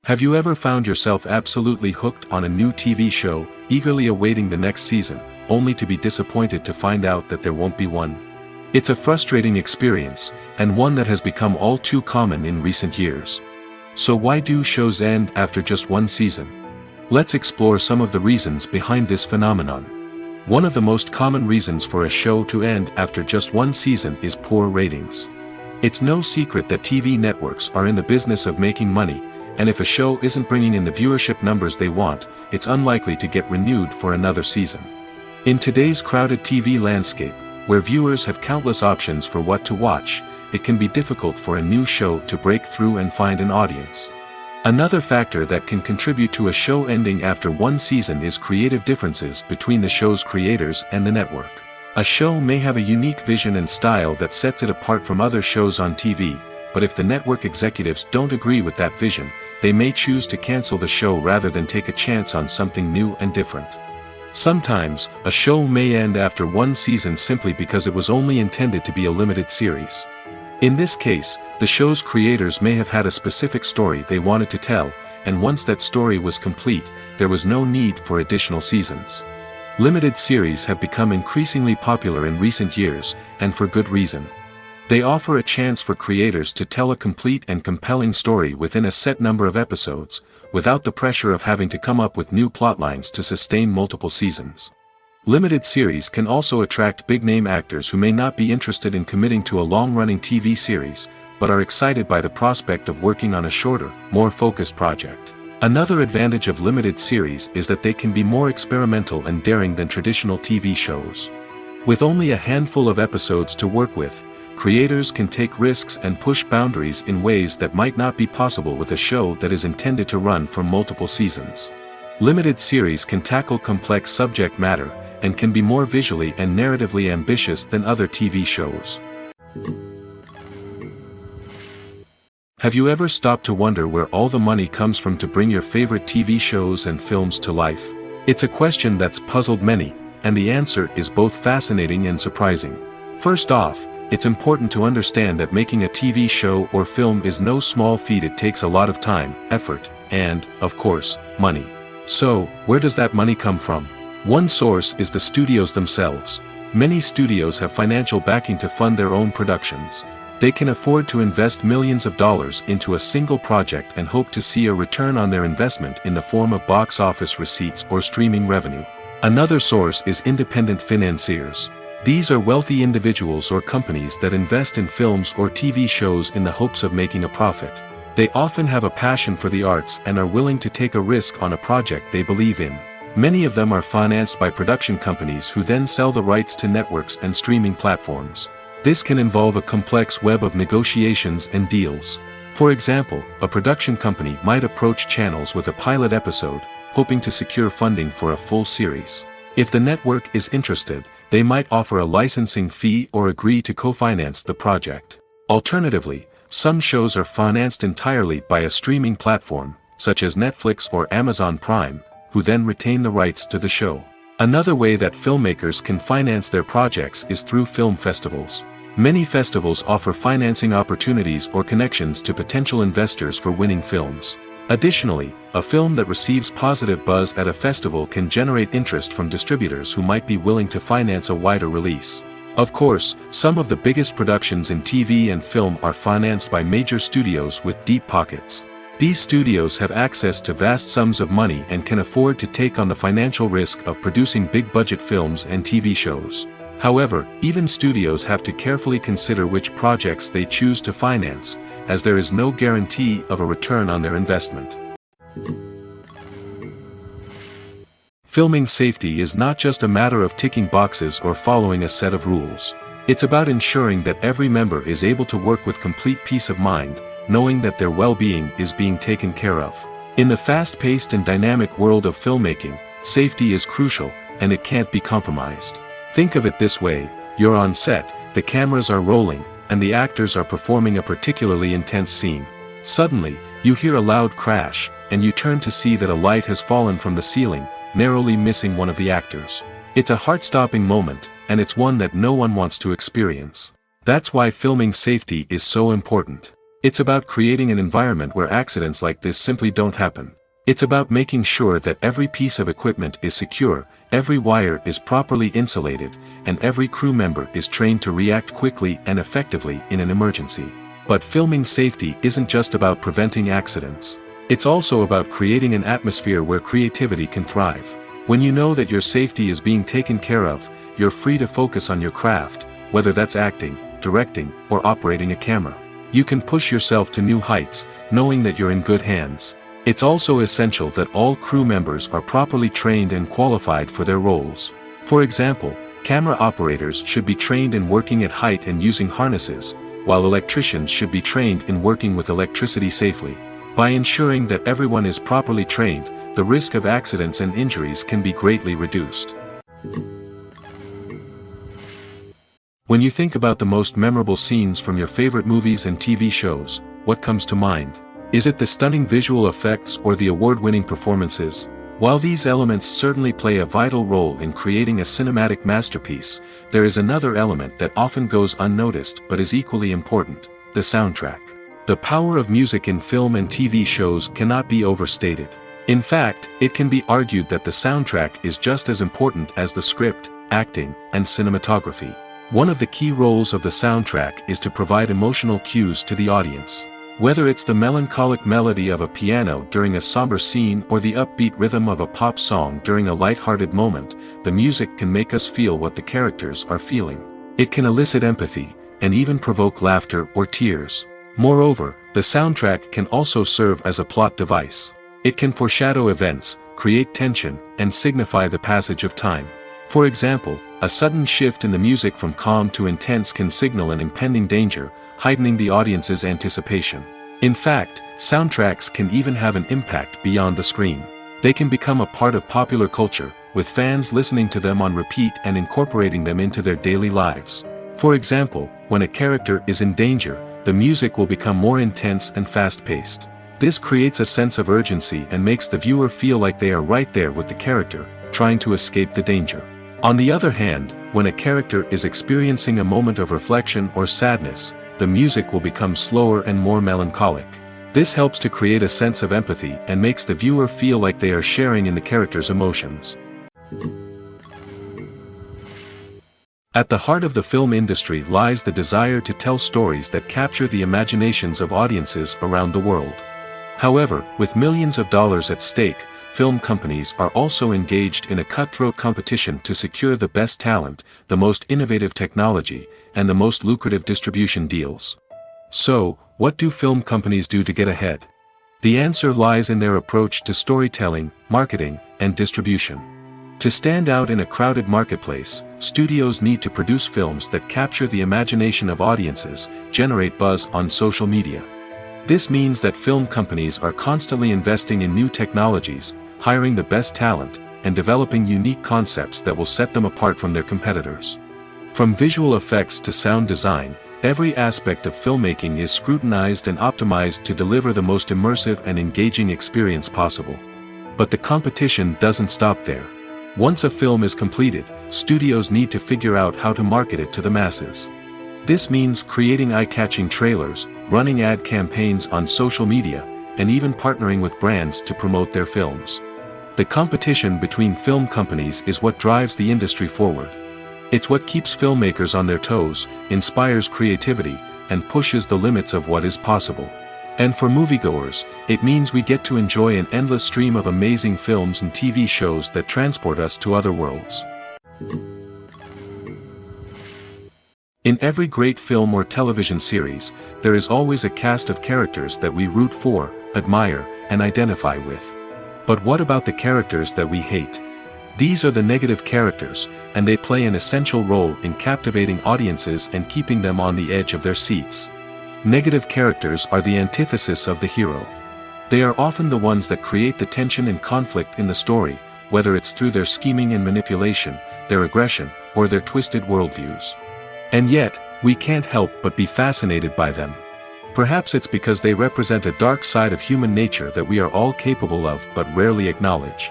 Have you ever found yourself absolutely hooked on a new TV show, eagerly awaiting the next season, only to be disappointed to find out that there won't be one? It's a frustrating experience, and one that has become all too common in recent years. So why do shows end after just one season? Let's explore some of the reasons behind this phenomenon. One of the most common reasons for a show to end after just one season is poor ratings. It's no secret that TV networks are in the business of making money, and if a show isn't bringing in the viewership numbers they want, it's unlikely to get renewed for another season. In today's crowded TV landscape, where viewers have countless options for what to watch, it can be difficult for a new show to break through and find an audience. Another factor that can contribute to a show ending after one season is creative differences between the show's creators and the network. A show may have a unique vision and style that sets it apart from other shows on TV, but if the network executives don't agree with that vision, they may choose to cancel the show rather than take a chance on something new and different. Sometimes, a show may end after one season simply because it was only intended to be a limited series. In this case, the show's creators may have had a specific story they wanted to tell, and once that story was complete, there was no need for additional seasons. Limited series have become increasingly popular in recent years, and for good reason. They offer a chance for creators to tell a complete and compelling story within a set number of episodes, without the pressure of having to come up with new plotlines to sustain multiple seasons. Limited series can also attract big-name actors who may not be interested in committing to a long-running TV series, but are excited by the prospect of working on a shorter, more focused project. Another advantage of limited series is that they can be more experimental and daring than traditional TV shows. With only a handful of episodes to work with, creators can take risks and push boundaries in ways that might not be possible with a show that is intended to run for multiple seasons. Limited series can tackle complex subject matter, and can be more visually and narratively ambitious than other TV shows. Have you ever stopped to wonder where all the money comes from to bring your favorite TV shows and films to life? It's a question that's puzzled many, and the answer is both fascinating and surprising. First off, it's important to understand that making a TV show or film is no small feat. It takes a lot of time, effort, and, of course, money. So, where does that money come from? One source is the studios themselves. Many studios have financial backing to fund their own productions. They can afford to invest millions of dollars into a single project and hope to see a return on their investment in the form of box office receipts or streaming revenue. Another source is independent financiers. These are wealthy individuals or companies that invest in films or TV shows in the hopes of making a profit. They often have a passion for the arts and are willing to take a risk on a project they believe in. Many of them are financed by production companies who then sell the rights to networks and streaming platforms. This can involve a complex web of negotiations and deals. For example, a production company might approach channels with a pilot episode, hoping to secure funding for a full series. If the network is interested, they might offer a licensing fee or agree to co-finance the project. Alternatively, some shows are financed entirely by a streaming platform, such as Netflix or Amazon Prime, who then retain the rights to the show. Another way that filmmakers can finance their projects is through film festivals. Many festivals offer financing opportunities or connections to potential investors for winning films. Additionally, a film that receives positive buzz at a festival can generate interest from distributors who might be willing to finance a wider release. Of course, some of the biggest productions in TV and film are financed by major studios with deep pockets. These studios have access to vast sums of money and can afford to take on the financial risk of producing big-budget films and TV shows. However, even studios have to carefully consider which projects they choose to finance, as there is no guarantee of a return on their investment. Filming safety is not just a matter of ticking boxes or following a set of rules. It's about ensuring that every member is able to work with complete peace of mind, knowing that their well-being is being taken care of. In the fast-paced and dynamic world of filmmaking, safety is crucial, and it can't be compromised. Think of it this way: you're on set, the cameras are rolling, and the actors are performing a particularly intense scene. Suddenly, you hear a loud crash, and you turn to see that a light has fallen from the ceiling, narrowly missing one of the actors. It's a heart-stopping moment, and it's one that no one wants to experience. That's why filming safety is so important. It's about creating an environment where accidents like this simply don't happen. It's about making sure that every piece of equipment is secure, every wire is properly insulated, and every crew member is trained to react quickly and effectively in an emergency. But filming safety isn't just about preventing accidents. It's also about creating an atmosphere where creativity can thrive. When you know that your safety is being taken care of, you're free to focus on your craft, whether that's acting, directing, or operating a camera. You can push yourself to new heights, knowing that you're in good hands. It's also essential that all crew members are properly trained and qualified for their roles. For example, camera operators should be trained in working at height and using harnesses, while electricians should be trained in working with electricity safely. By ensuring that everyone is properly trained, the risk of accidents and injuries can be greatly reduced. When you think about the most memorable scenes from your favorite movies and TV shows, what comes to mind? Is it the stunning visual effects or the award-winning performances? While these elements certainly play a vital role in creating a cinematic masterpiece, there is another element that often goes unnoticed but is equally important: the soundtrack. The power of music in film and TV shows cannot be overstated. In fact, it can be argued that the soundtrack is just as important as the script, acting, and cinematography. One of the key roles of the soundtrack is to provide emotional cues to the audience. Whether it's the melancholic melody of a piano during a somber scene or the upbeat rhythm of a pop song during a light-hearted moment, the music can make us feel what the characters are feeling. It can elicit empathy, and even provoke laughter or tears. Moreover, the soundtrack can also serve as a plot device. It can foreshadow events, create tension, and signify the passage of time. For example, a sudden shift in the music from calm to intense can signal an impending danger, heightening the audience's anticipation. In fact, soundtracks can even have an impact beyond the screen. They can become a part of popular culture, with fans listening to them on repeat and incorporating them into their daily lives. For example, when a character is in danger, the music will become more intense and fast-paced. This creates a sense of urgency and makes the viewer feel like they are right there with the character, trying to escape the danger. On the other hand, when a character is experiencing a moment of reflection or sadness, the music will become slower and more melancholic. This helps to create a sense of empathy and makes the viewer feel like they are sharing in the character's emotions. At the heart of the film industry lies the desire to tell stories that capture the imaginations of audiences around the world. However, with millions of dollars at stake, film companies are also engaged in a cutthroat competition to secure the best talent, the most innovative technology, and the most lucrative distribution deals. So, what do film companies do to get ahead? The answer lies in their approach to storytelling, marketing, and distribution. To stand out in a crowded marketplace, studios need to produce films that capture the imagination of audiences, generate buzz on social media. This means that film companies are constantly investing in new technologies, hiring the best talent, and developing unique concepts that will set them apart from their competitors. From visual effects to sound design, every aspect of filmmaking is scrutinized and optimized to deliver the most immersive and engaging experience possible. But the competition doesn't stop there. Once a film is completed, studios need to figure out how to market it to the masses. This means creating eye-catching trailers, running ad campaigns on social media, and even partnering with brands to promote their films. The competition between film companies is what drives the industry forward. It's what keeps filmmakers on their toes, inspires creativity, and pushes the limits of what is possible. And for moviegoers, it means we get to enjoy an endless stream of amazing films and TV shows that transport us to other worlds. In every great film or television series, there is always a cast of characters that we root for, admire, and identify with. But what about the characters that we hate? These are the negative characters, and they play an essential role in captivating audiences and keeping them on the edge of their seats. Negative characters are the antithesis of the hero. They are often the ones that create the tension and conflict in the story, whether it's through their scheming and manipulation, their aggression, or their twisted worldviews. And yet, we can't help but be fascinated by them. Perhaps it's because they represent a dark side of human nature that we are all capable of but rarely acknowledge.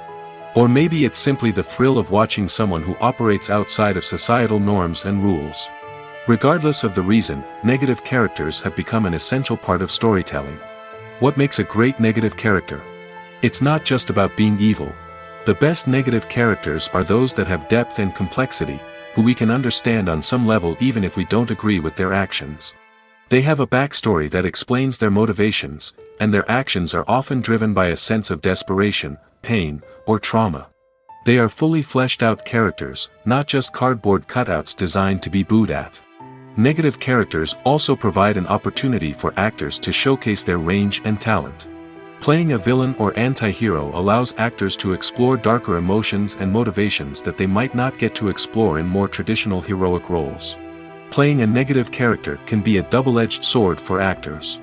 Or maybe it's simply the thrill of watching someone who operates outside of societal norms and rules. Regardless of the reason, negative characters have become an essential part of storytelling. What makes a great negative character? It's not just about being evil. The best negative characters are those that have depth and complexity, who we can understand on some level even if we don't agree with their actions. They have a backstory that explains their motivations, and their actions are often driven by a sense of desperation, pain, or trauma. They are fully fleshed out characters, not just cardboard cutouts designed to be booed at. Negative characters also provide an opportunity for actors to showcase their range and talent. Playing a villain or anti-hero allows actors to explore darker emotions and motivations that they might not get to explore in more traditional heroic roles. Playing a negative character can be a double-edged sword for actors.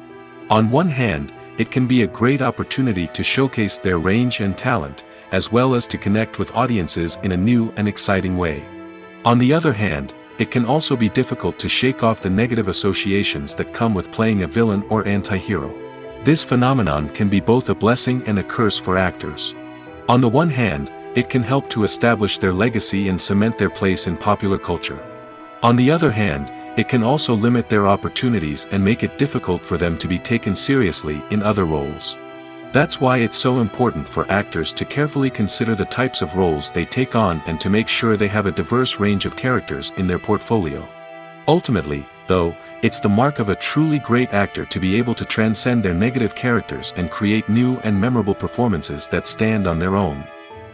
On one hand, it can be a great opportunity to showcase their range and talent, as well as to connect with audiences in a new and exciting way. On the other hand, it can also be difficult to shake off the negative associations that come with playing a villain or anti-hero. This phenomenon can be both a blessing and a curse for actors. On the one hand, it can help to establish their legacy and cement their place in popular culture. On the other hand, it can also limit their opportunities and make it difficult for them to be taken seriously in other roles. That's why it's so important for actors to carefully consider the types of roles they take on and to make sure they have a diverse range of characters in their portfolio. Ultimately, though, it's the mark of a truly great actor to be able to transcend their negative characters and create new and memorable performances that stand on their own.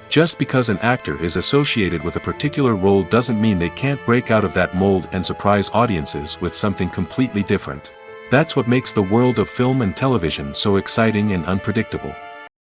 Just because an actor is associated with a particular role doesn't mean they can't break out of that mold and surprise audiences with something completely different. That's what makes the world of film and television so exciting and unpredictable.